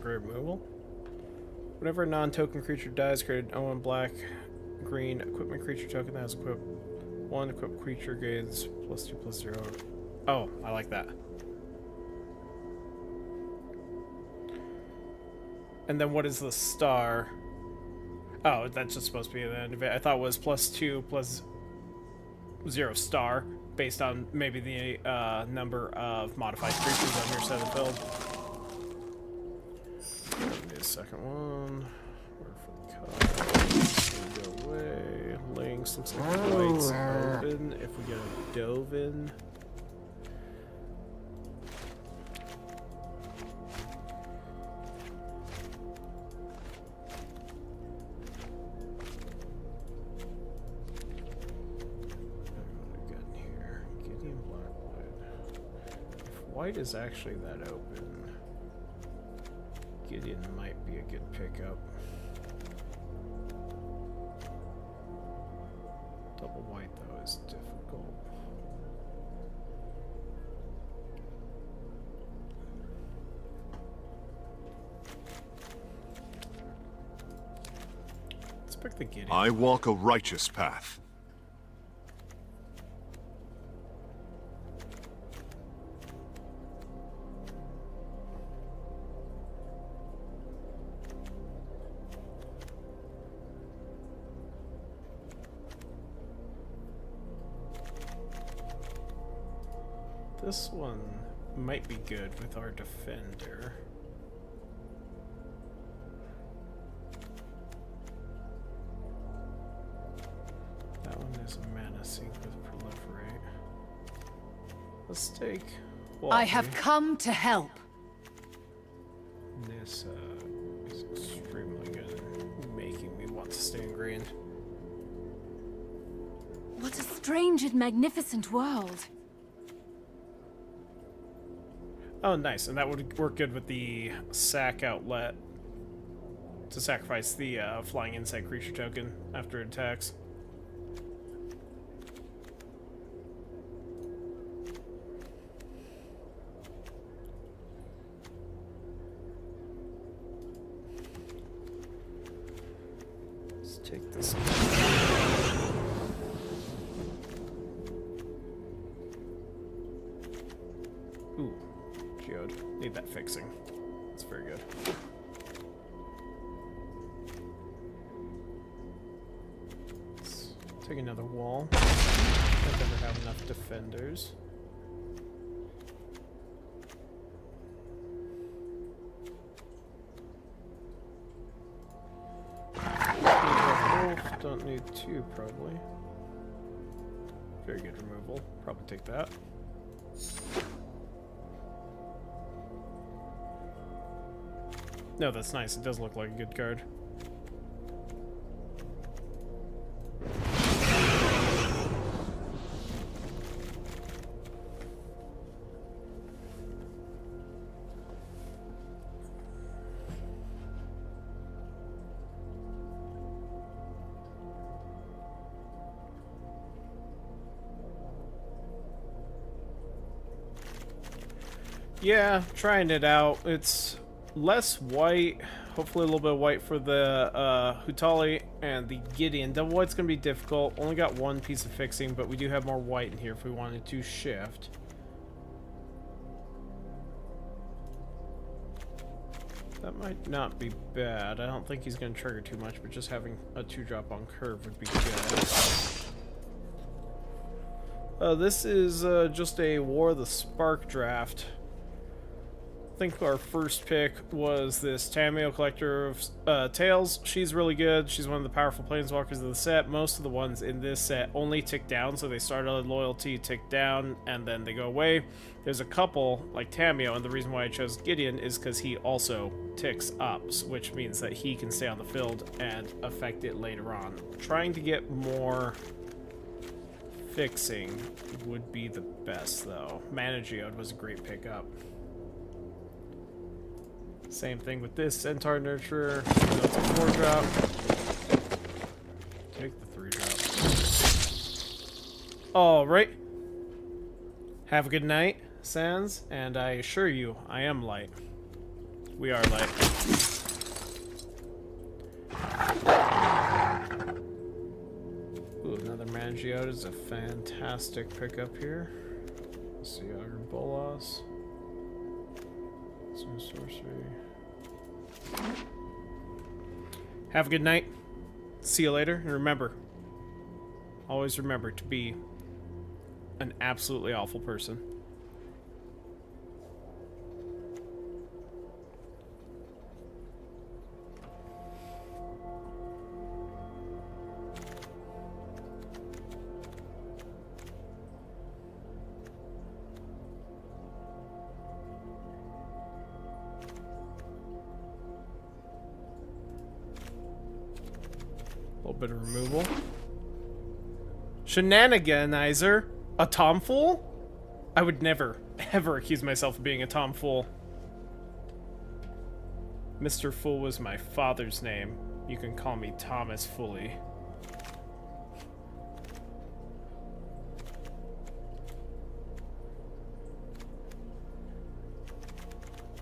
Removal. Whenever a non-token creature dies, create an 0-1 black-green equipment creature token that has equipped 1 equipped creature gains +2/+0. Oh, I like that. And then what is the star? Oh, that's just supposed to be the end of it. I thought it was +2/+0 star, based on maybe the number of modified creatures on your set of build. Second one. Where for the cut? Go away. Links. Looks like white's open. If we get a Dovin. What do we got in here? Gideon Black White. If white is actually that open, Gideon might be a good pickup. Double white, though, is difficult. Let's pick the Gideon. I walk a righteous path. This one might be good with our defender. That one is a mana sink with proliferate. Let's take Walkie. I have come to help. This is extremely good at making me want to stay in green. What a strange and magnificent world. Oh, nice. And that would work good with the sack outlet to sacrifice the flying insect creature token after it attacks. Let's take this. Ooh. Geode. Need that fixing. That's very good. Let's take another wall. I never have enough defenders. Don't need two, probably. Very good removal. Probably take that. No, that's nice. It does look like a good card. Yeah, trying it out. It's less white, hopefully a little bit of white for the Hutali and the Gideon. Double white's going to be difficult. Only got one piece of fixing, but we do have more white in here if we wanted to shift. That might not be bad. I don't think he's going to trigger too much, but just having a 2-drop on curve would be good. This is just a War of the Spark draft. I think our first pick was this Tameo, Collector of Tales. She's really good. She's one of the powerful planeswalkers of the set. Most of the ones in this set only tick down, so they start on loyalty, tick down, and then they go away. There's a couple, like Tameo, and the reason why I chose Gideon is because he also ticks up, which means that he can stay on the field and affect it later on. Trying to get more fixing would be the best, though. Mana Geode was a great pickup. Same thing with this Centaur Nurturer. Even though it's a 4-drop. Take the 3-drop. Alright. Have a good night, Sans, and I assure you, I am light. We are light. Ooh, another Mana Geode is a fantastic pickup here. Let's see, Augur Bolas. Some sorcery. Have a good night. See you later. And remember, always remember to be an absolutely awful person. A little bit of removal. Shenaniganizer? A tomfool? I would never, ever accuse myself of being a tomfool. Mr. Fool was my father's name. You can call me Thomas Fully.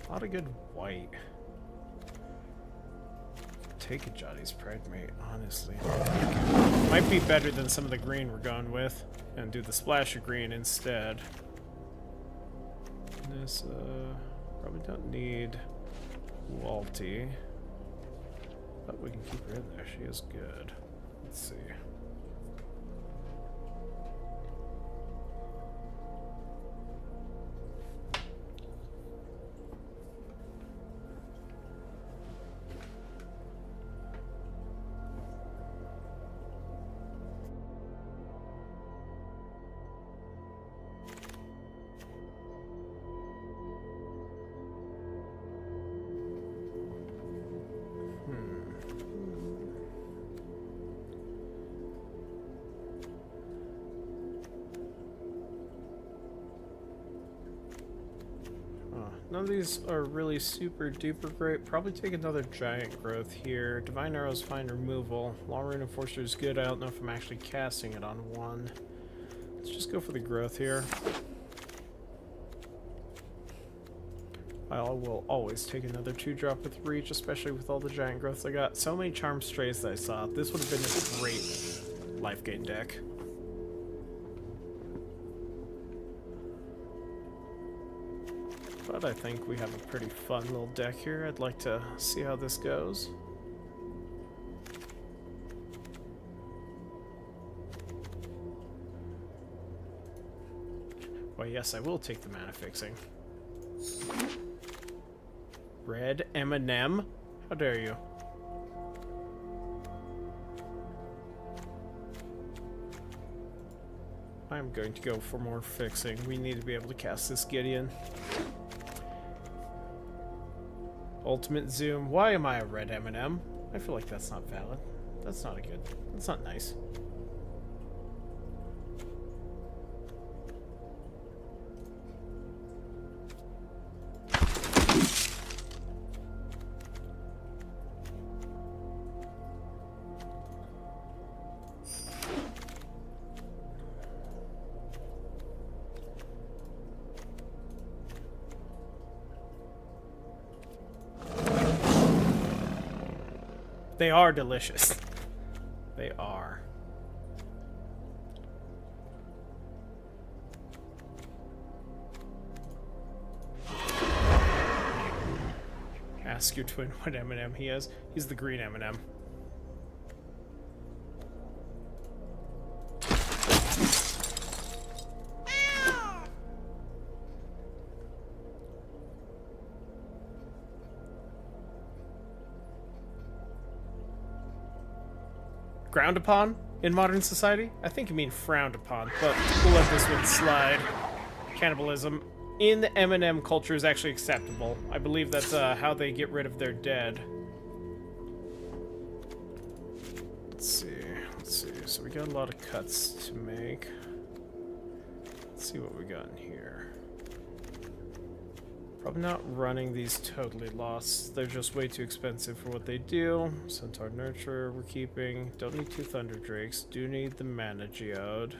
A lot of good white. Take a Jotty's Pride Mate, honestly. Might be better than some of the green we're going with. And do the splash of green instead. This, probably don't need Walty. But we can keep her in there. She is good. Let's see. None of these are really super duper great. Probably take another Giant Growth here. Divine Arrow's fine removal. Long Rune Enforcer is good. I don't know if I'm actually casting it on one. Let's just go for the growth here. I will always take another 2-drop with Reach, especially with all the Giant Growths I got. So many Charm Strays that I saw. This would have been a great life gain deck. But I think we have a pretty fun little deck here. I'd like to see how this goes. Well, yes, I will take the mana fixing. Red M&M? How dare you? I'm going to go for more fixing. We need to be able to cast this Gideon. Ultimate Zoom. Why am I a red M&M? I feel like that's not valid. That's not a good... That's not nice. They are delicious. They are. ask your twin what M&M he is. He's the green M&M. Ground upon in modern society? I think you mean frowned upon, but we'll let this one slide. Cannibalism in the M&M culture is actually acceptable. I believe that's how they get rid of their dead. Let's see. So we got a lot of cuts to make. Let's see what we got in here. Probably not running these totally lost. They're just way too expensive for what they do. Centaur Nurturer we're keeping. Don't need 2 Thunder Drakes. Do need the Mana Geode.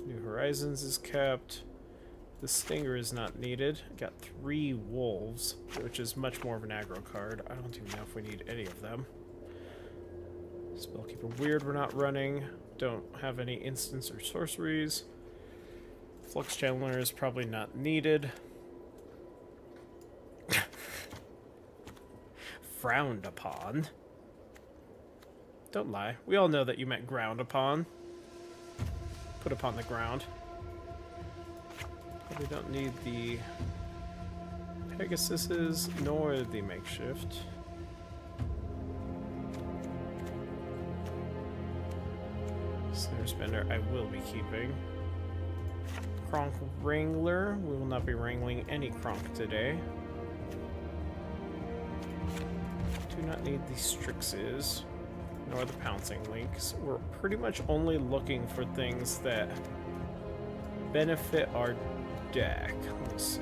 New Horizons is kept. The Stinger is not needed. Got 3 Wolves, which is much more of an aggro card. I don't even know if we need any of them. Spellkeeper Weird we're not running. Don't have any instants or sorceries. Flux Channeler is probably not needed. Frowned upon. Don't lie. We all know that you meant ground upon. Put upon the ground. We don't need the Pegasuses nor the makeshift. Snare Spender I will be keeping. Kronk Wrangler. We will not be wrangling any Kronk today. Do not need the Strixes nor the Pouncing Links. We're pretty much only looking for things that benefit our deck. Let's see.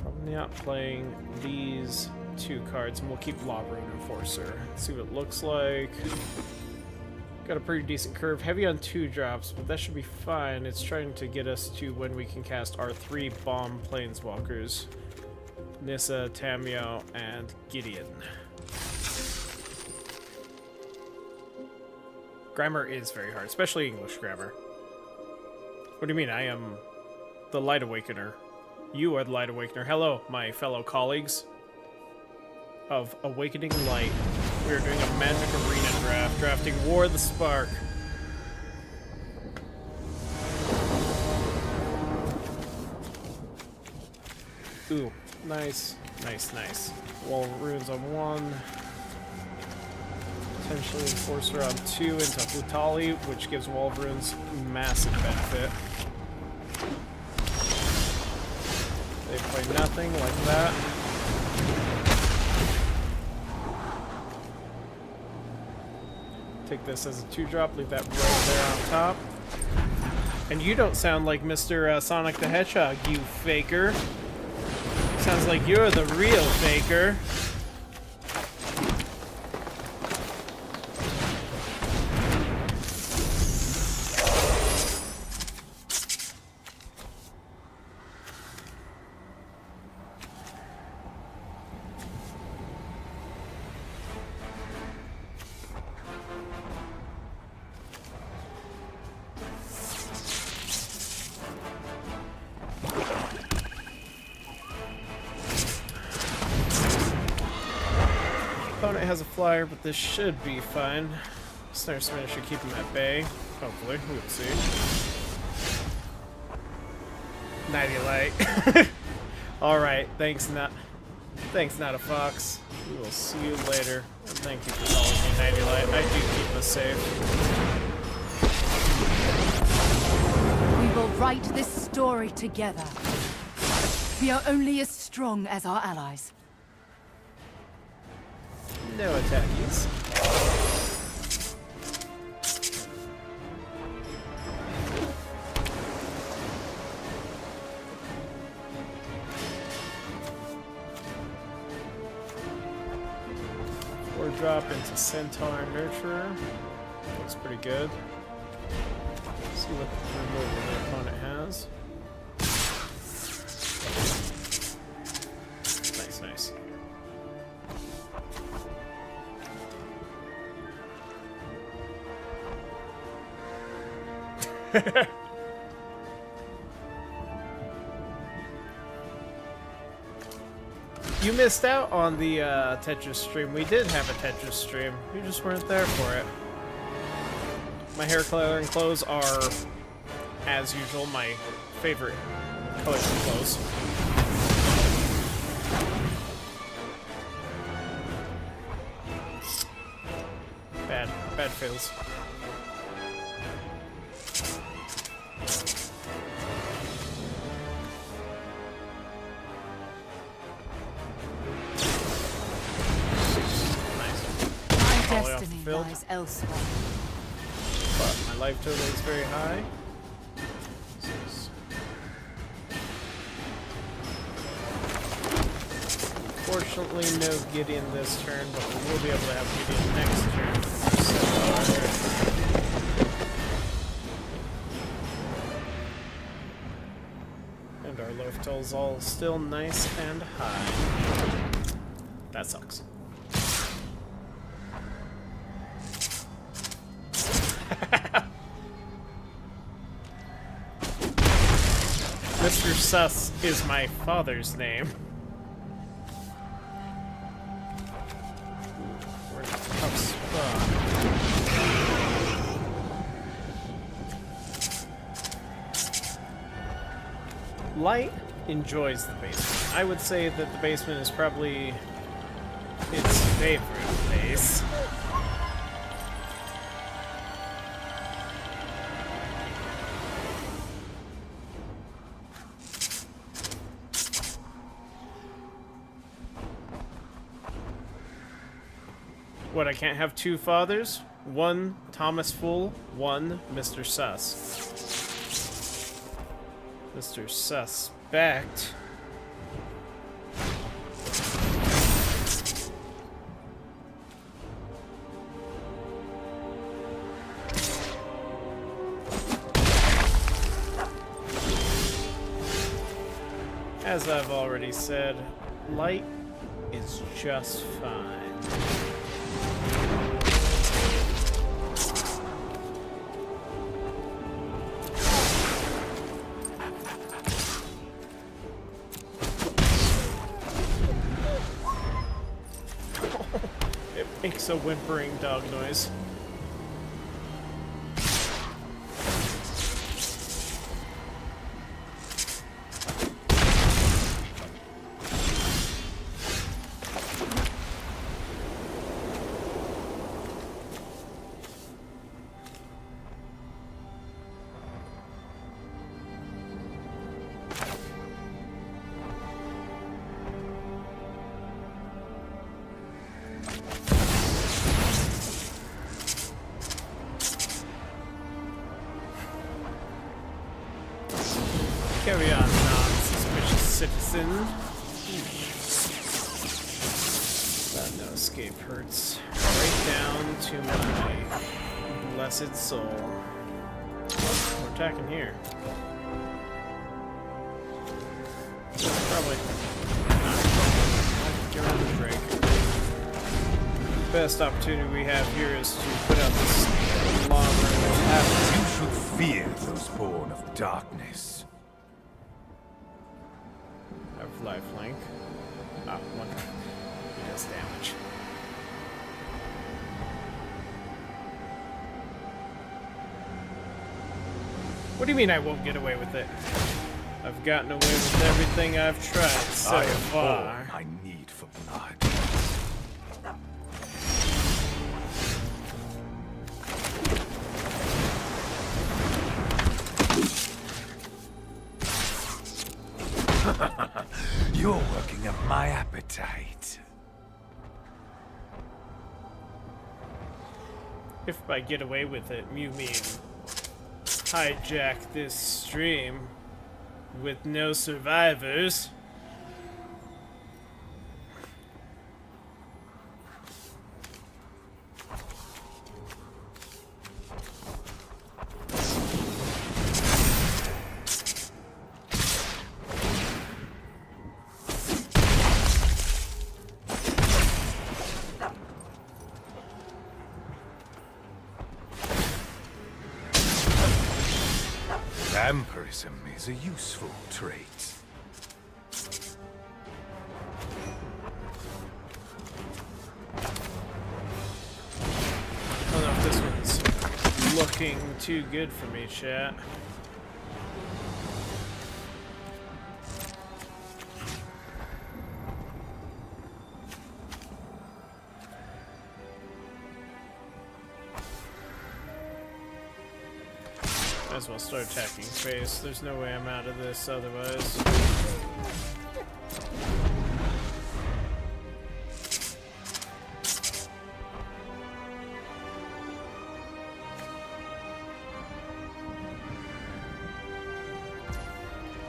Probably not playing these 2 cards, and we'll keep Lawrune Enforcer. Let's see what it looks like. Got a pretty decent curve. Heavy on 2 drops, but that should be fine. It's trying to get us to when we can cast our 3 bomb planeswalkers. Nissa, Tamio, and Gideon. Grammar is very hard, especially English grammar. What do you mean? I am the Light Awakener. You are the Light Awakener. Hello, my fellow colleagues of Awakening Light. We are doing a Magic Arena draft, drafting War of the Spark. Ooh, nice. Wall of Runes on 1. Potentially Enforcer on 2 into Futali, which gives Wall of Runes massive benefit. They play nothing like that. Take this as a 2-drop, leave that right there on top. And you don't sound like Mr. Sonic the Hedgehog, you faker. Sounds like you're the real faker. Opponent has a flyer, but this should be fine. Snare Spinner should keep him at bay. Hopefully, we'll see. Nighty Light. Alright, thanks not a fox. We will see you later. And thank you for calling me Nighty Light. I do keep us safe. We will write this story together. We are only as strong as our allies. No attackies. Or drop into Centaur Nurturer. Looks pretty good. See what removal the opponent has. Nice. You missed out on the Tetris stream. We did have a Tetris stream. You just weren't there for it. My hair color and clothes are, as usual, my favorite colors and clothes. Bad feels. Destiny lies elsewhere. But my life total is very high. Fortunately, no Gideon this turn, but we will be able to have Gideon next turn. And our life total is all still nice and high. That sucks. Mr. Sus is my father's name. We're in a tough spot. Light enjoys the basement. I would say that the basement is probably its favorite base. What, I can't have two fathers? One Thomas Fool, one Mr. Sus. Mr. Suspect. As I've already said, light is just fine. Makes a whimpering dog noise. Carry on, non-suspicious citizen. No escape hurts. Right down to my blessed soul. We're attacking here. Probably not. Get rid of the break. The best opportunity we have here is to put out this long run. You should fear those born of darkness. Lifelink. One. He does damage. What do you mean I won't get away with it? I've gotten away with everything I've tried so far. I need for blood. You're working up my appetite. If by get away with it, you mean hijack this stream with no survivors. Vampirism is a useful trait. looking too good for me, chat. Might as well start attacking face. There's no way I'm out of this otherwise.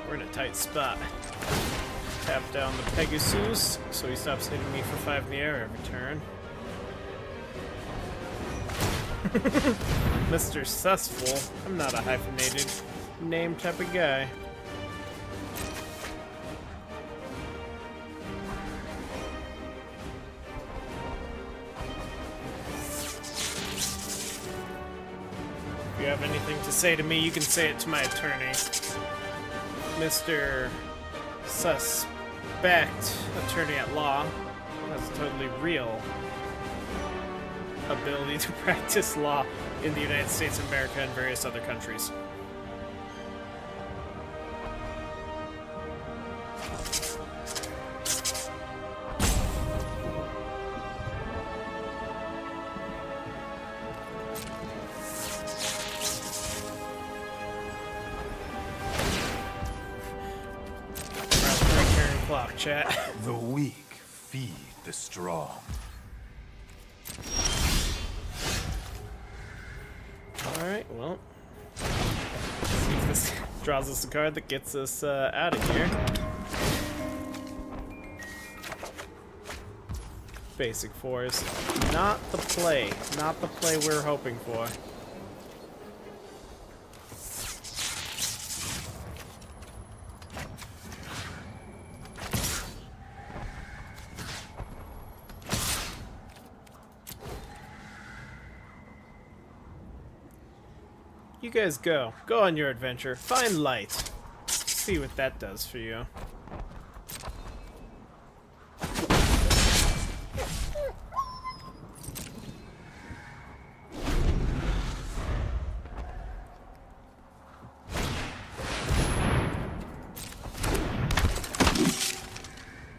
We're in a tight spot. Tap down the Pegasus so he stops hitting me for 5 in the air every turn. Mr. Sussful. I'm not a hyphenated name type of guy. If you have anything to say to me, you can say it to my attorney. Mr. Suspect Attorney at Law has a totally real ability to practice law in the United States of America and various other countries. Clock, chat. The weak feed the strong. Alright, well. See if this draws us a card that gets us out of here. Basic Force. Not the play. Not the play we're hoping for. You guys go. Go on your adventure. Find light. See what that does for you.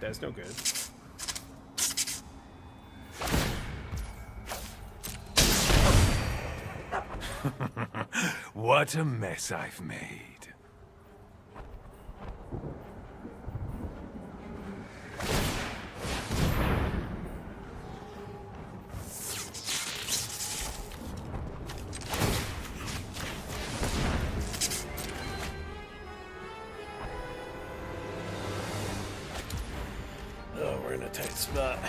That's no good. What a mess I've made. Oh, we're in a tight spot.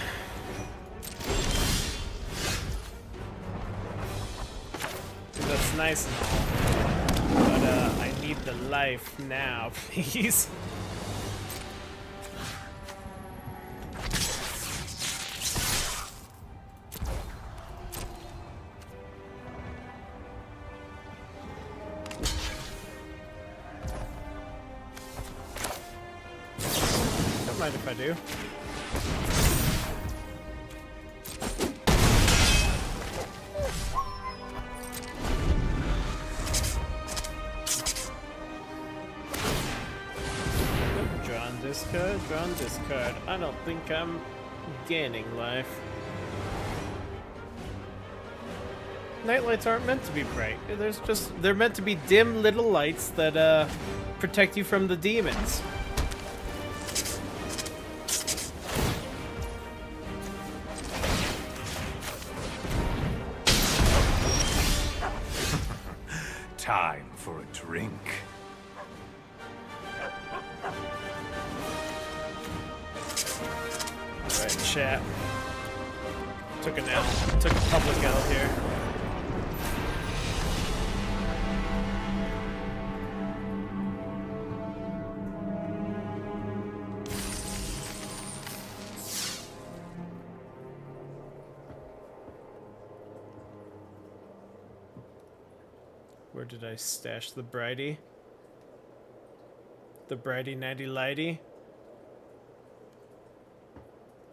That's nice and all, but I need the life now, please. Don't mind if I do. Drawn discard. I don't think I'm gaining life. Nightlights aren't meant to be bright. They're meant to be dim little lights that protect you from the demons. Time for a drink. Alright, chat. Took an L. Took a public L here. Where did I stash the Bridie? The Bridie Nighty Lighty?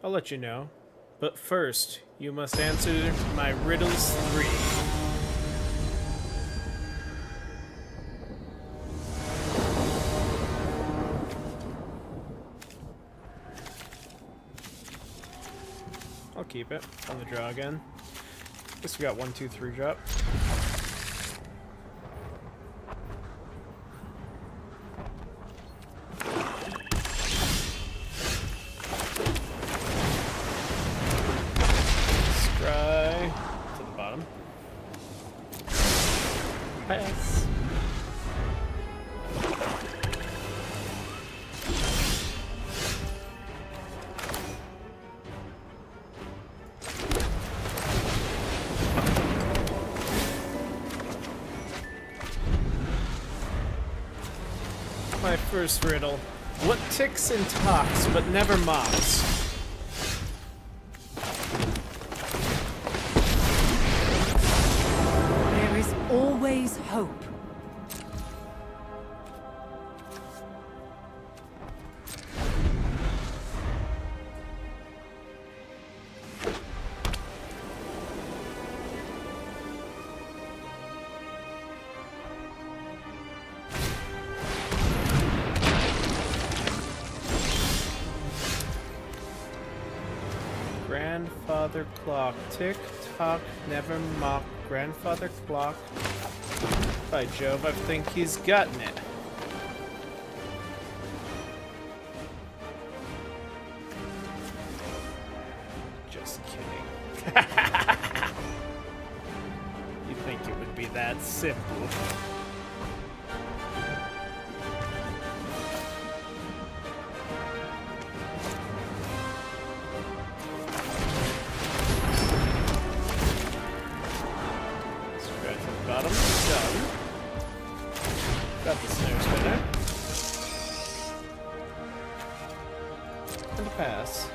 I'll let you know. But first, you must answer my riddles 3. keep it on the draw again. Guess we got 1, 2, 3 drop. Scry to the bottom. Pass. My first riddle. What ticks and talks, but never mocks? There is always hope. Grandfather clock. Tick tock, never mock. Grandfather clock. By Jove, I think he's gotten it. Just kidding. You think it would be that simple? Bottom, done. Got the snare spinner. And a pass.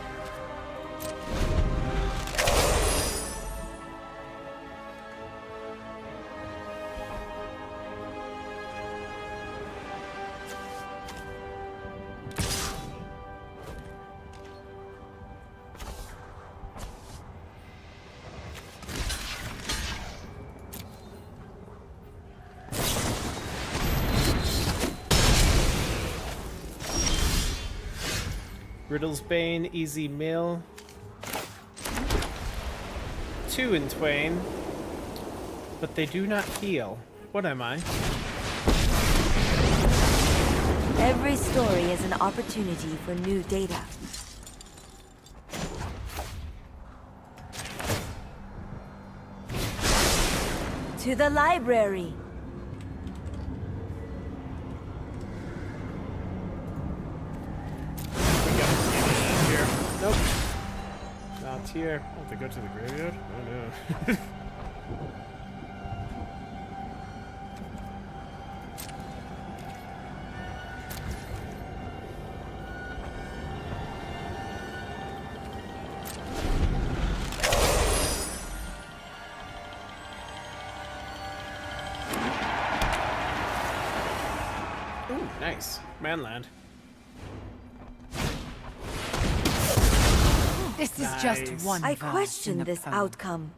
Riddle's Bane, Easy Mill. 2 in twain. But they do not heal. What am I? Every story is an opportunity for new data. To the library. Nope. Not here. Oh, they go to the graveyard? Oh no. Ooh, nice. Manland. This is Nice. just one I verse question in a this poem. outcome.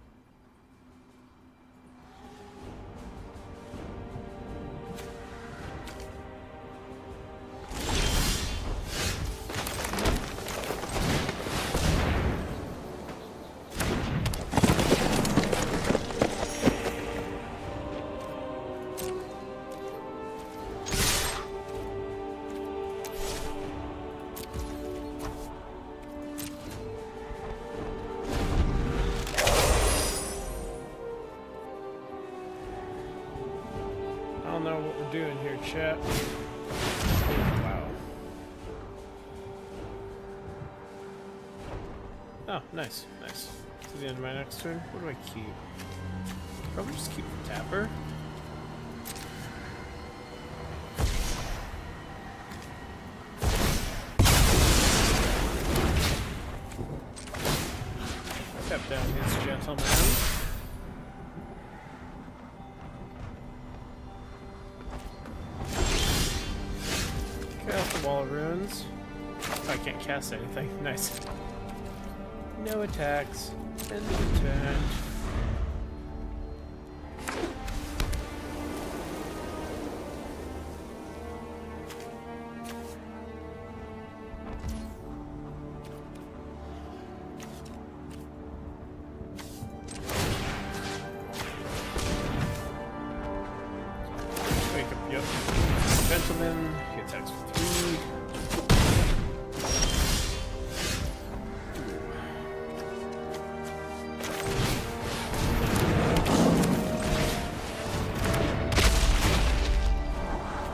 I don't know what we're doing here, chat. Wow. Oh, nice, nice. To the end of my next turn. What do I keep? Probably just keep the tapper. Tap down his gentleman. Off the wall of runes. I can't cast anything. Nice. No attacks. End of the turn. Jacob, yep. Gentleman, he attacks for 3.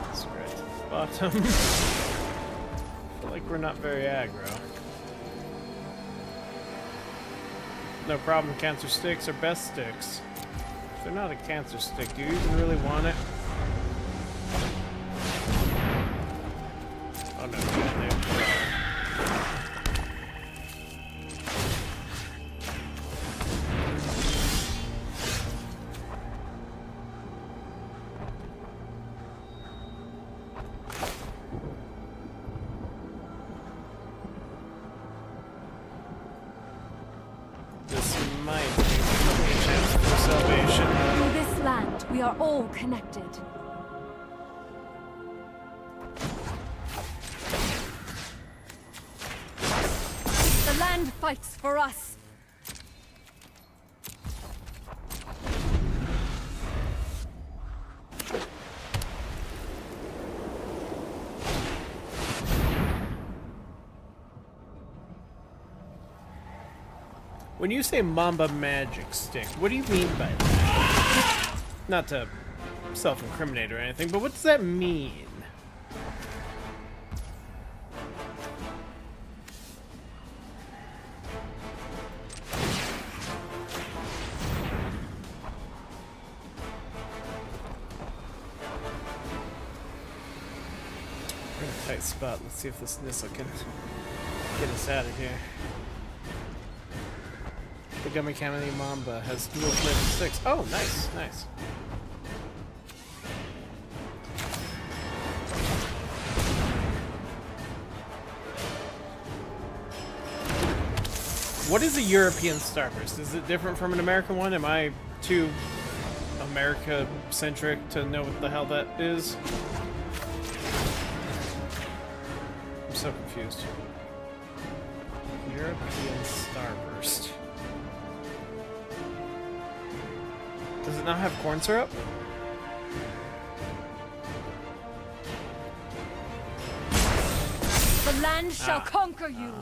Let's go right to the bottom. I feel like we're not very aggro. No problem, cancer sticks are best sticks. If they're not a cancer stick, do you even really want it? Oh no, they This might be a chance for salvation. Through this land, we are all connected. The land fights for us. When you say Mamba magic stick, what do you mean by that? Not to self-incriminate or anything, but what does that mean? We're in a tight spot. Let's see if this Nissa can get us out of here. The Gummy Kamini Mamba has dual flavor sticks. Oh, nice, nice. What is a European starburst? Is it different from an American one? Am I too America-centric to know what the hell that is? I'm so confused. European starburst. Does it not have corn syrup? The land shall conquer you.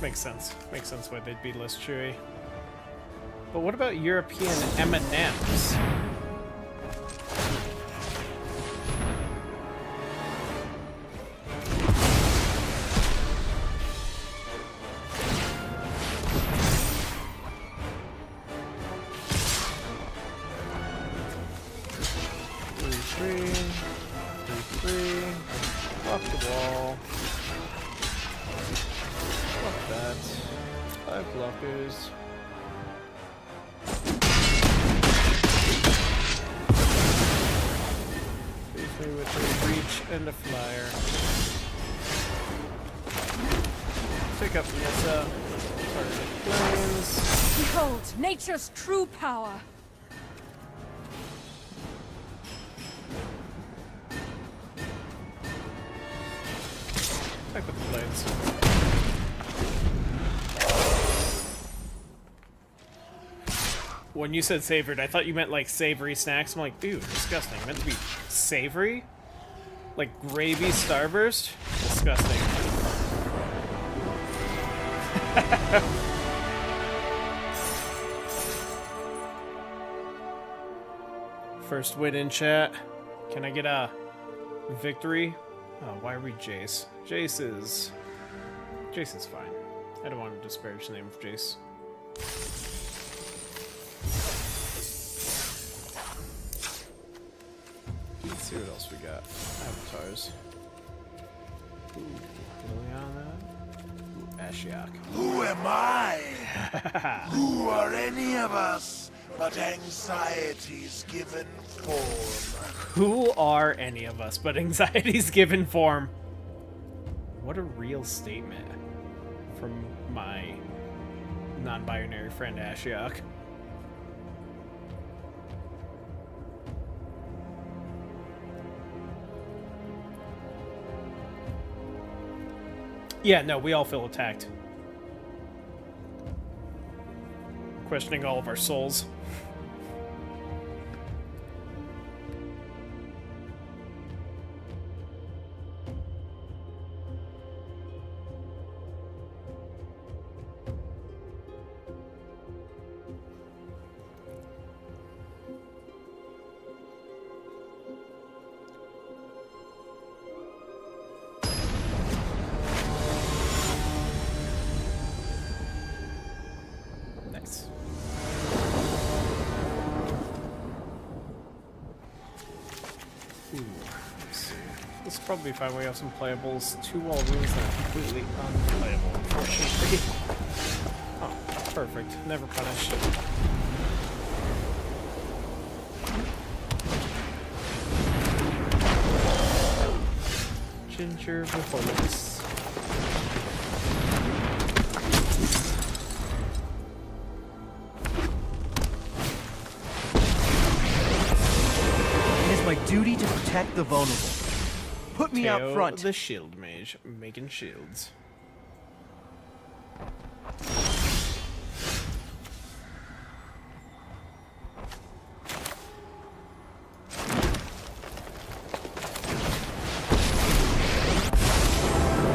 Makes sense. Makes sense why they'd be less chewy. But what about European M&Ms? Three. Block the wall. Block that. 5 blockers. Leave me with a reach and a flyer. Pick up Nissa. Target planes. Behold, nature's true power. Back with the blades. When you said savored, I thought you meant like savory snacks. I'm like, dude, disgusting. Meant to be savory? Like gravy starburst? Disgusting. First win in chat. Can I get a victory? Oh, why are we Jace? Jace is fine. I don't want to disparage the name of Jace. Let's see what else we got. Avatars. Ooh, Liliana. Ooh, Ashiok. Who am I? Who are any of us but anxiety's given form? Who are any of us but anxiety's given form? What a real statement from my non-binary friend Ashiok. Yeah, no, we all feel attacked. Questioning all of our souls. Nice. Ooh, let's see. This will probably be fine. We have some playables. 2 wall runes that are completely unplayable, unfortunately. Oh, perfect. Never punished. Ginger performance. It is my duty to protect the vulnerable. Put me out Teo, front. the shield mage, making shields.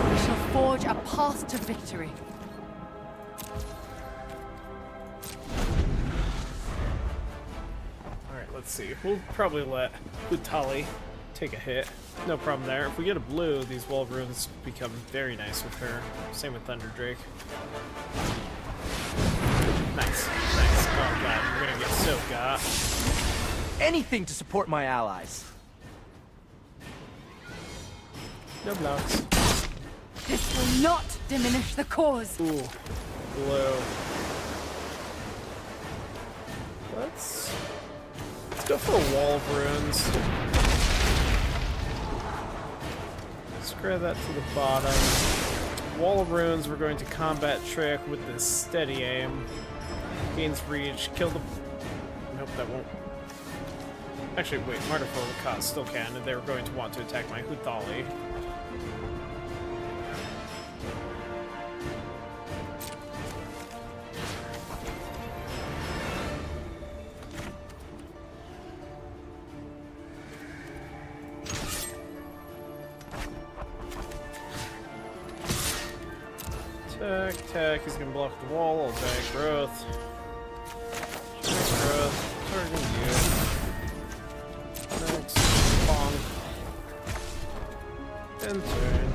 We shall forge a path to victory. Alright, let's see. We'll probably let Utali take a hit. No problem there. If we get a blue, these wall runes become very nice with her. Same with Thunder Drake. Nice. Nice. Oh god, we're gonna get so got. Anything to support my allies. No blocks. This will not diminish the cause. Ooh. Blue. Let's go for a wall of runes. Square that to the bottom. Wall of runes, we're going to combat trick with this steady aim. Gains reach, kill the... Nope, that won't... Actually, wait, Martyr for the cause still can, and they were going to want to attack my Huthali. Attack, he's gonna block the wall, all day growth. Growth, targeting you. Next, bonk. And turn.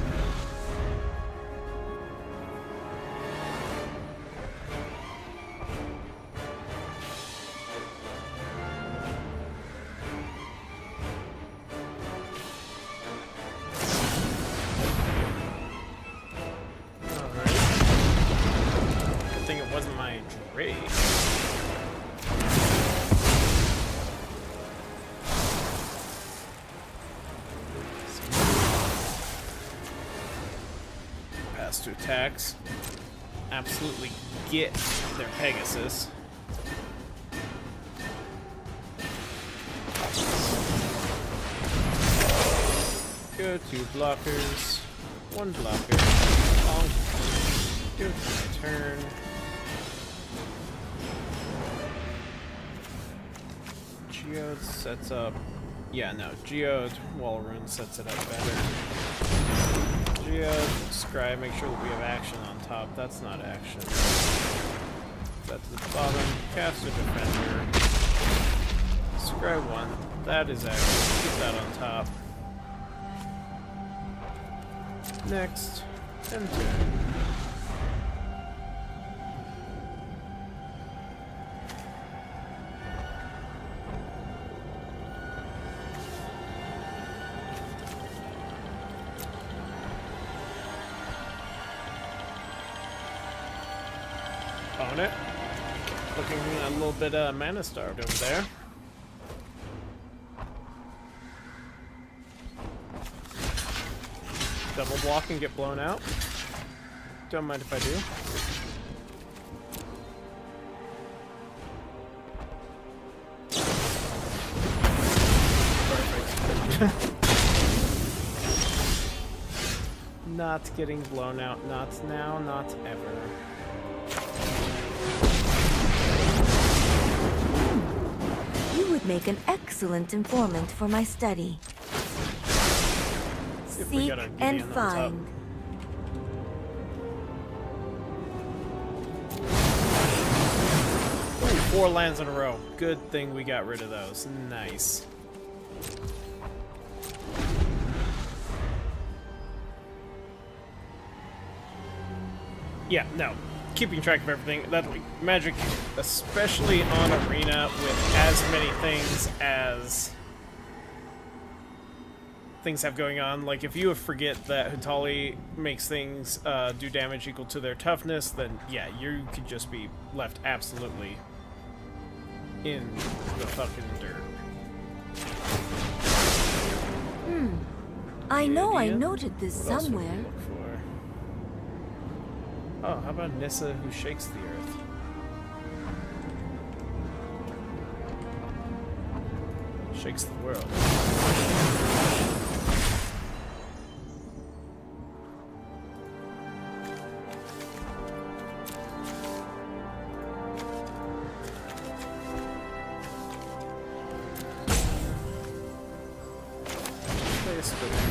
To attacks. Absolutely get their Pegasus. Go to blockers. 1 blocker. Bonk. Go to my turn. Geode sets up. Yeah, no. Geode Wall Rune sets it up better. Geode, Scry, make sure that we have action on top. That's not action. That to the bottom. Caster Defender. Scry 1. That is action. Keep that on top. Next. And turn. Opponent. Looking a little bit mana starved over there. Double block and get blown out. Don't mind if I do. Perfect. not getting blown out. Not now, not ever. You would make an excellent informant for my study. See if we Seek got a and Gideon on top. find. Ooh, 4 lands in a row. Good thing we got rid of those. Nice. Yeah, no. Keeping track of everything. That like Magic, especially on Arena with as many things as things have going on. Like if you forget that Hutali makes things do damage equal to their toughness, then yeah, you could just be left absolutely in the fucking dirt. I know I Gideon? noted this What else would we somewhere. look for? Oh, how about Nissa who shakes the earth? Shakes the world. Play a spinner.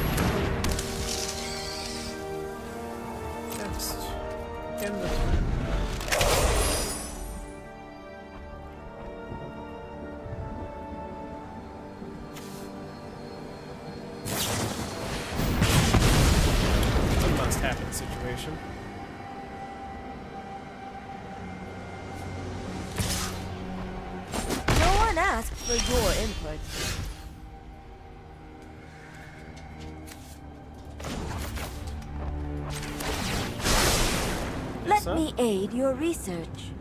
Next. End the turn. It's a must-happen situation. No one asked for your input. Let Nissa? me aid your research.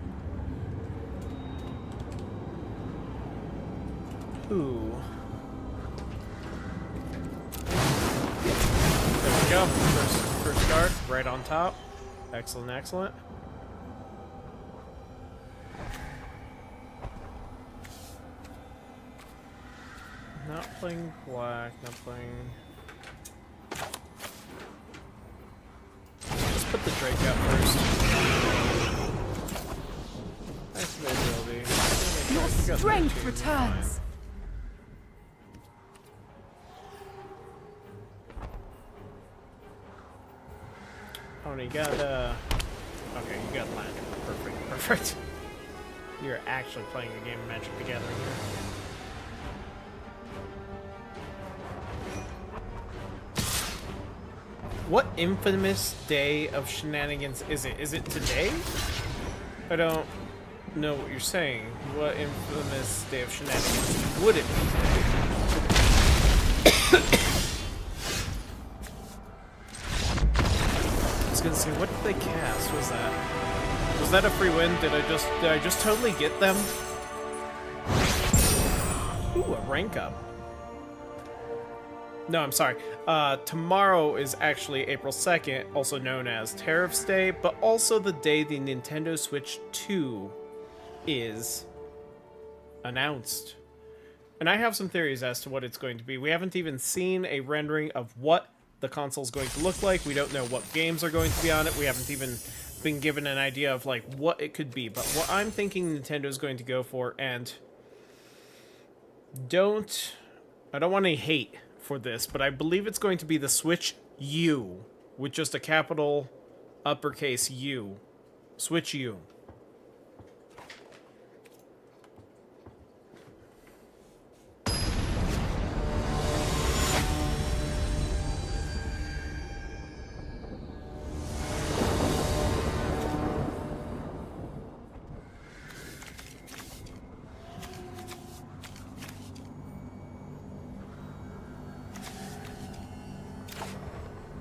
Ooh. There we go. First card, right on top. Excellent, excellent. Not playing black, not playing... Let's put the Drake out first. Activate ability. Your We got strength 13, returns. fine. Oh, you got, okay, you got land. Perfect, perfect. You're actually playing a game of Magic together here. What infamous day of shenanigans is it? Is it today? I don't know what you're saying. What infamous day of shenanigans would it be today? I was gonna say, what did they cast? Was that a free win? Did I just totally get them? Ooh, a rank up. No, I'm sorry. Tomorrow is actually April 2nd, also known as Tariffs Day, but also the day the Nintendo Switch 2 is announced. And I have some theories as to what it's going to be. We haven't even seen a rendering of what the console is going to look like. We don't know what games are going to be on it. We haven't even been given an idea of like what it could be. But what I'm thinking Nintendo is going to go for, and I don't want any hate for this, but I believe it's going to be the Switch U with just a capital uppercase U. Switch U.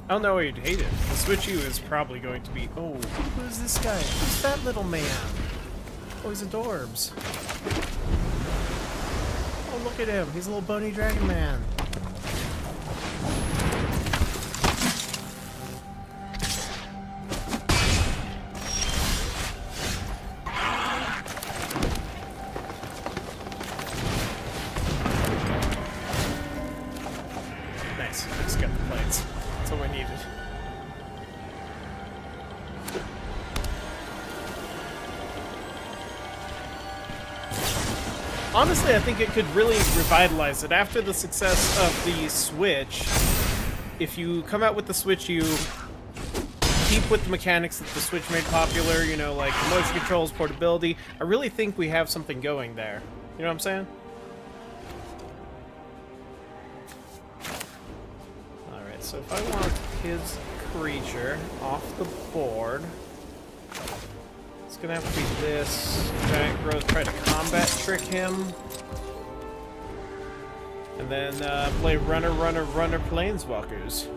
I don't know why you'd hate it. The Switch U is probably going to be... Oh, who's this guy? Who's that little man? Oh, he's adorbs. Oh, look at him. He's a little bony dragon man. Nice. Just got the plates. That's what we needed. Honestly, I think it could really revitalize it. After the success of the Switch, if you come out with the Switch, you keep with the mechanics that the Switch made popular, you know, like the motion controls, portability. I really think we have something going there. You know what I'm saying? Alright, so if I want his creature off the board, it's gonna have to be this. Giant growth, try to combat trick him. And then play runner, planeswalkers.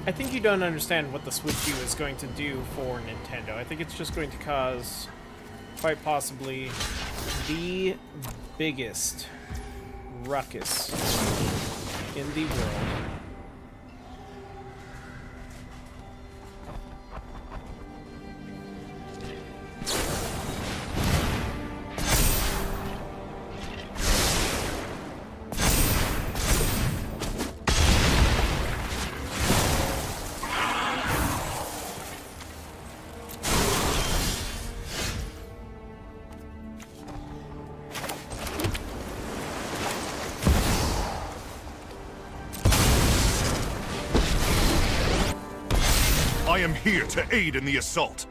I think you don't understand what the Switch U is going to do for Nintendo. I think it's just going to cause, quite possibly, the biggest ruckus in the world. I am here to aid in the assault.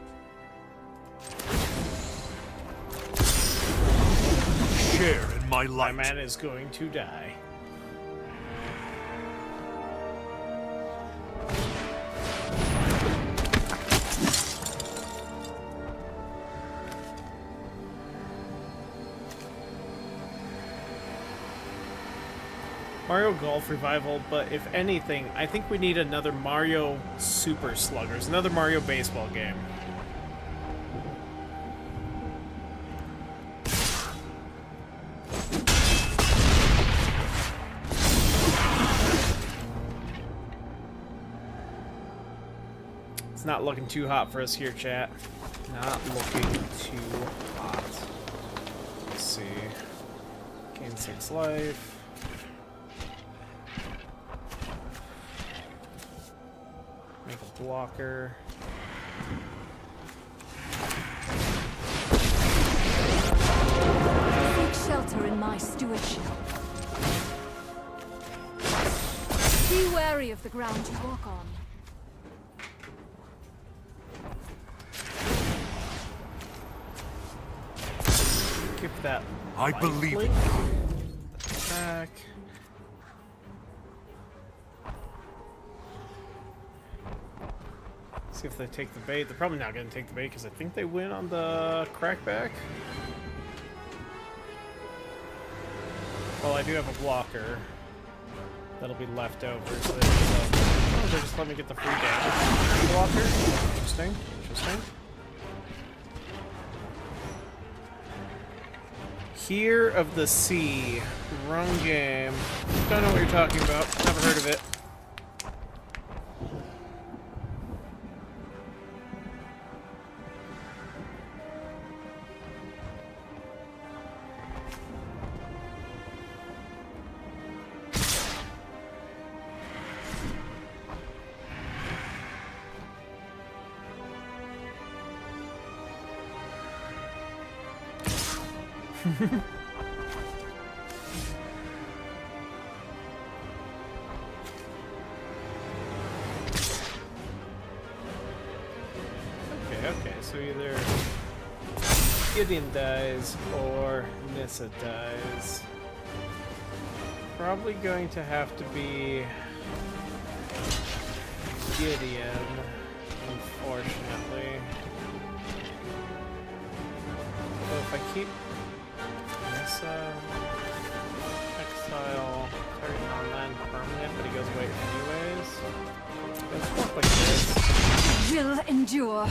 Share in my My light. man is going to die. Mario Golf Revival, but if anything, I think we need another Mario Super Sluggers, another Mario baseball game. It's not looking too hot for us here, chat. Not looking too hot. Let's see. Gain 6 life. Make a blocker. Seek shelter in my stewardship. Be wary of the ground you walk on. Give that. I life believe link. it. Back. See if they take the bait. They're probably not going to take the bait because I think they win on the crackback. Well, I do have a blocker that'll be left over. So they just let me get the free damage blocker. Interesting. Interesting. Here of the Sea. Wrong game. Don't know what you're talking about. Never heard of it. Okay, so either Gideon dies or Nissa dies. Probably going to have to be Gideon, unfortunately. So if I keep Nissa, exile, target non-land permanent, but he goes away anyways. Let's work like this. Will endure.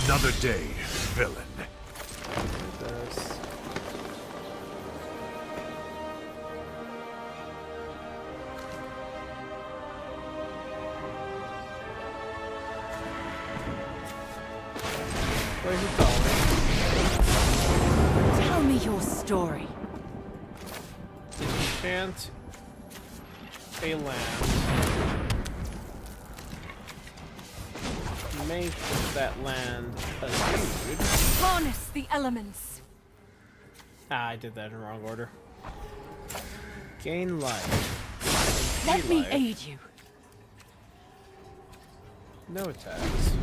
Another day, villain. This. me your story. Enchant a land. Make that land a dude. Harness the elements. Ah, I did that in the wrong order. Gain life. Let me life. aid you. No attacks.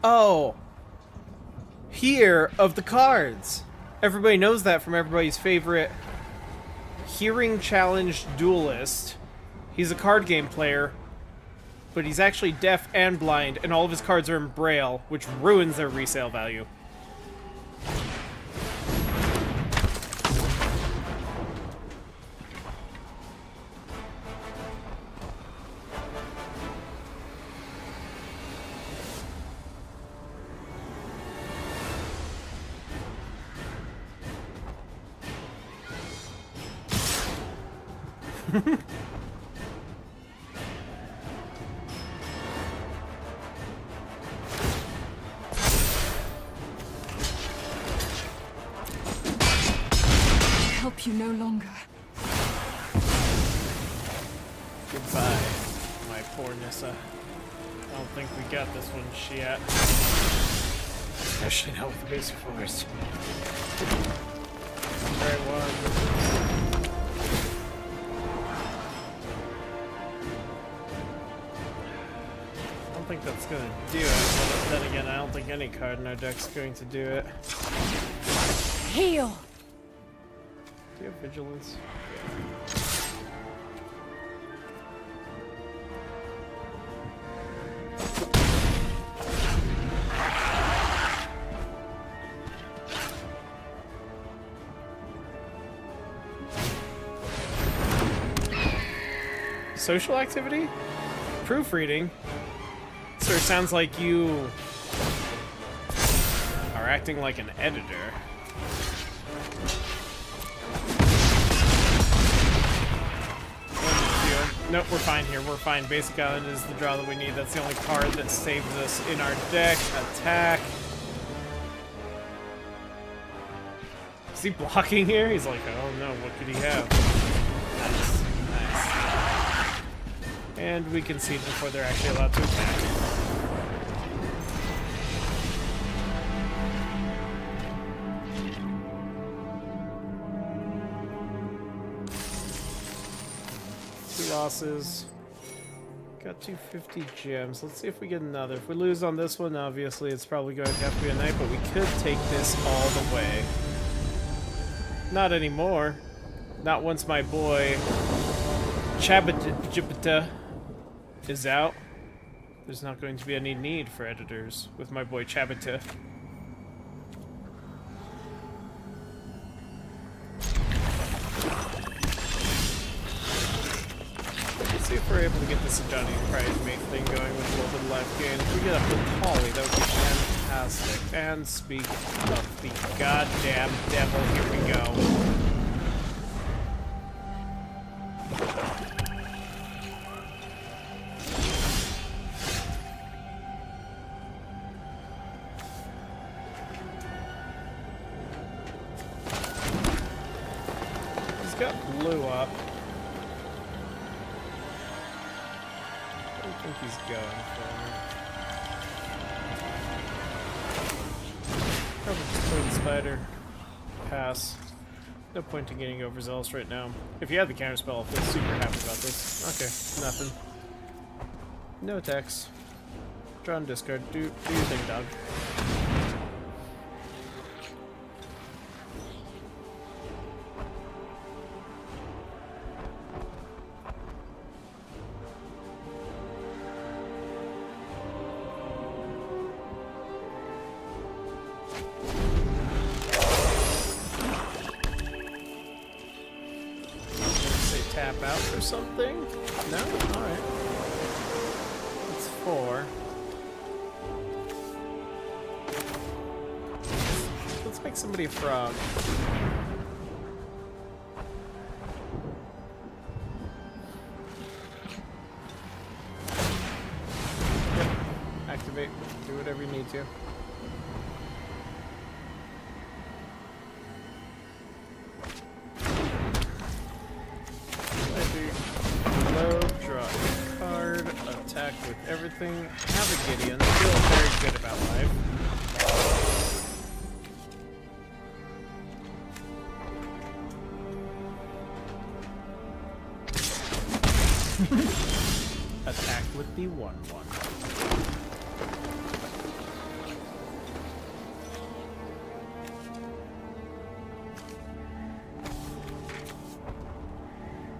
Oh! Here of the cards! Everybody knows that from everybody's favorite hearing challenged duelist. He's a card game player, but he's actually deaf and blind, and all of his cards are in Braille, which ruins their resale value. Help you no longer. Goodbye, my poor Nissa. I don't think we got this one yet. Especially not with the basic force. Alright, one. I don't think that's gonna do it, but then again, I don't think any card in our deck's going to do it. Heal! Do you have vigilance? Social activity? Proofreading? So it sounds like you are acting like an editor. Nope, we're fine here. We're fine. Basic Island is the draw that we need. That's the only card that saves us in our deck. Attack. Is he blocking here? He's like, oh no, what could he have? Nice. Nice. And we concede before they're actually allowed to attack. Losses. Got 250 gems. Let's see if we get another. If we lose on this one, obviously it's probably going to have to be a night, but we could take this all the way. Not anymore. Not once my boy Chabata is out. There's not going to be any need for editors with my boy Chabata. See if we're able to get this Johnny Prize mate thing going with a little bit of life gain. If we get up with Holly, that would be fantastic. And speak of the goddamn devil, here we go. He's got blue up. I think he's going for it. Probably just play the spider. Pass. No point in getting overzealous right now. If you had the counterspell, I'll feel super happy about this. Okay, nothing. No attacks. Draw and discard. Do your thing, dog. Tap out for something? No? Alright. It's 4. Let's make somebody a frog. whatever you need to. Load, draw a card, attack with everything. Have a Gideon. Feel very good about life. Attack with the 1/1.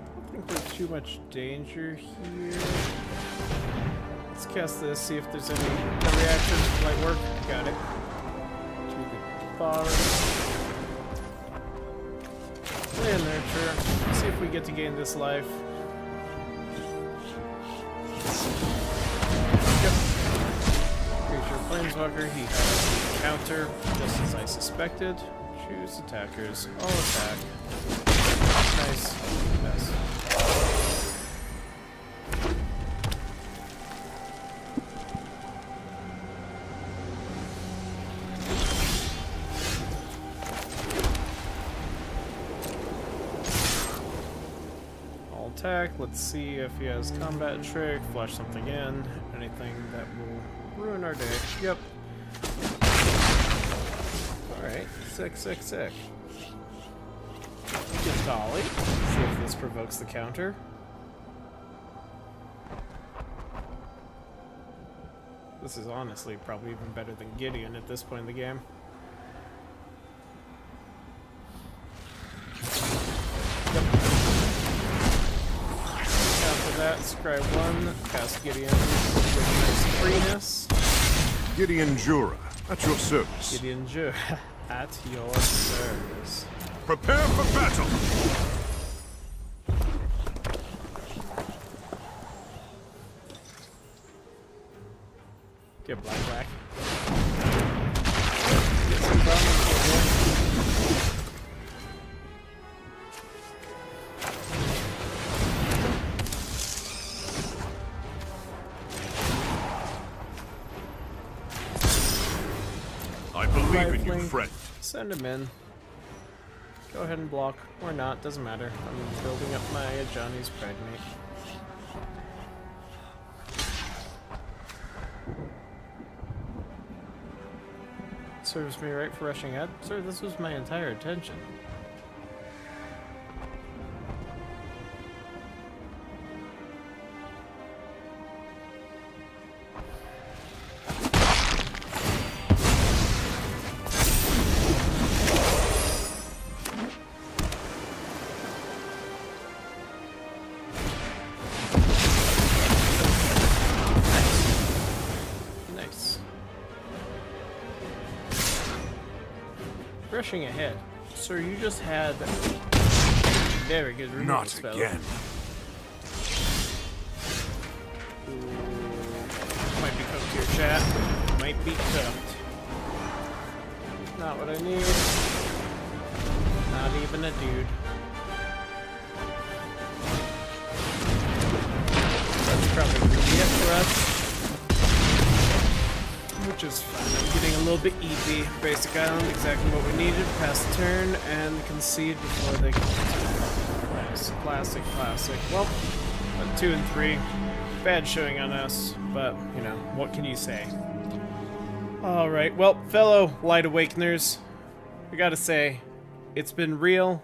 I don't think there's too much danger here. Let's cast this, see if there's any reaction. Light work. Got it. To the bottom. Play and nurture. See if we get to gain this life. Creature Planeswalker, he has a counter, just as I suspected. Choose attackers. All attack. Nice. Yes. All attack. Let's see if he has combat trick, flash something in, anything that will ruin our day. Yep. Alright, sick. Get Dolly. See if this provokes the counter. This is honestly probably even better than Gideon at this point in the game. Yep. After that, scry 1, cast Gideon with freeness. Gideon Jura, at your service. Gideon Ju at your service. Prepare for battle! Get black. Get some bombs. I believe in you, Rifling. friend. Send him in. Go ahead and block. Or not, doesn't matter. I'm building up my Johnny's Pregnate. Serves me right for rushing out. Sir, this was my entire intention. Nice. Rushing ahead. Sir, you just had very good removal Not spell. again. Ooh. Might be cooked here, chat. Might be cooked. Not what I need. Not even a dude. That's probably gonna be it for us. Which is fine. I'm getting a little bit easy. Basic island, exactly what we needed. Pass the turn and concede before they can attack. Nice. Classic. Well, 2 and 3. Bad showing on us, but, you know, what can you say? Alright, well, fellow Light Awakeners, I gotta say, it's been real,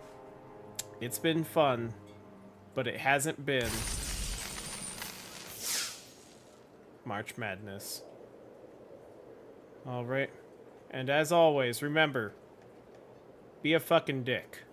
it's been fun, but it hasn't been March Madness. Alright, and as always, remember, be a fucking dick.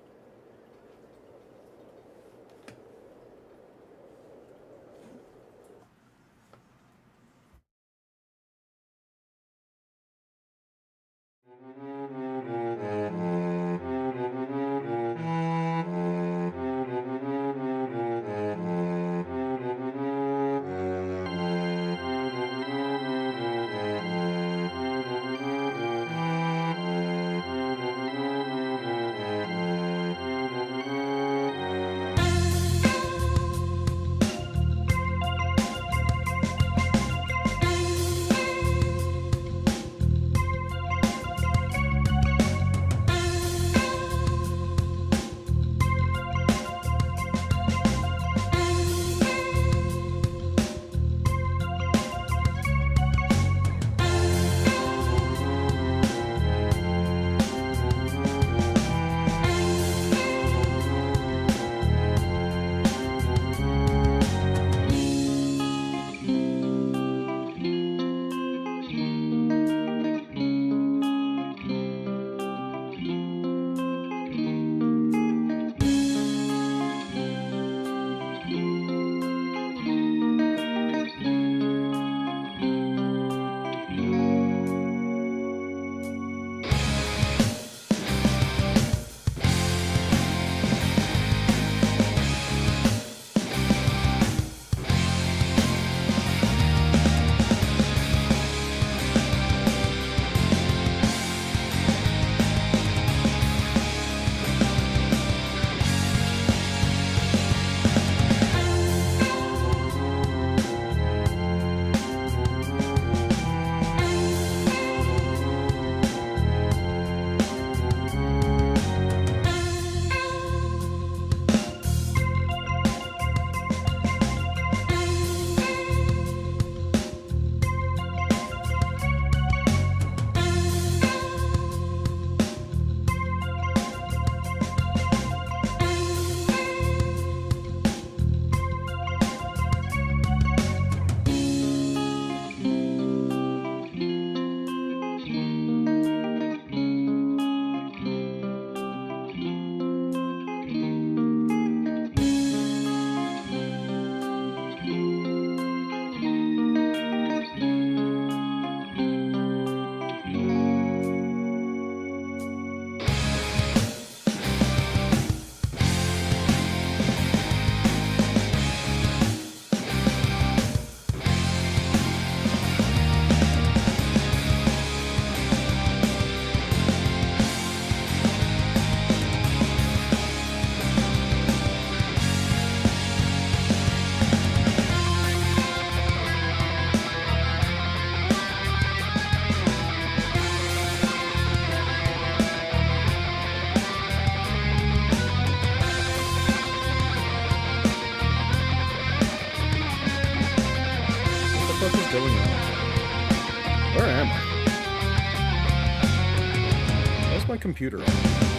heck is going on? Where am I? Why's my computer on?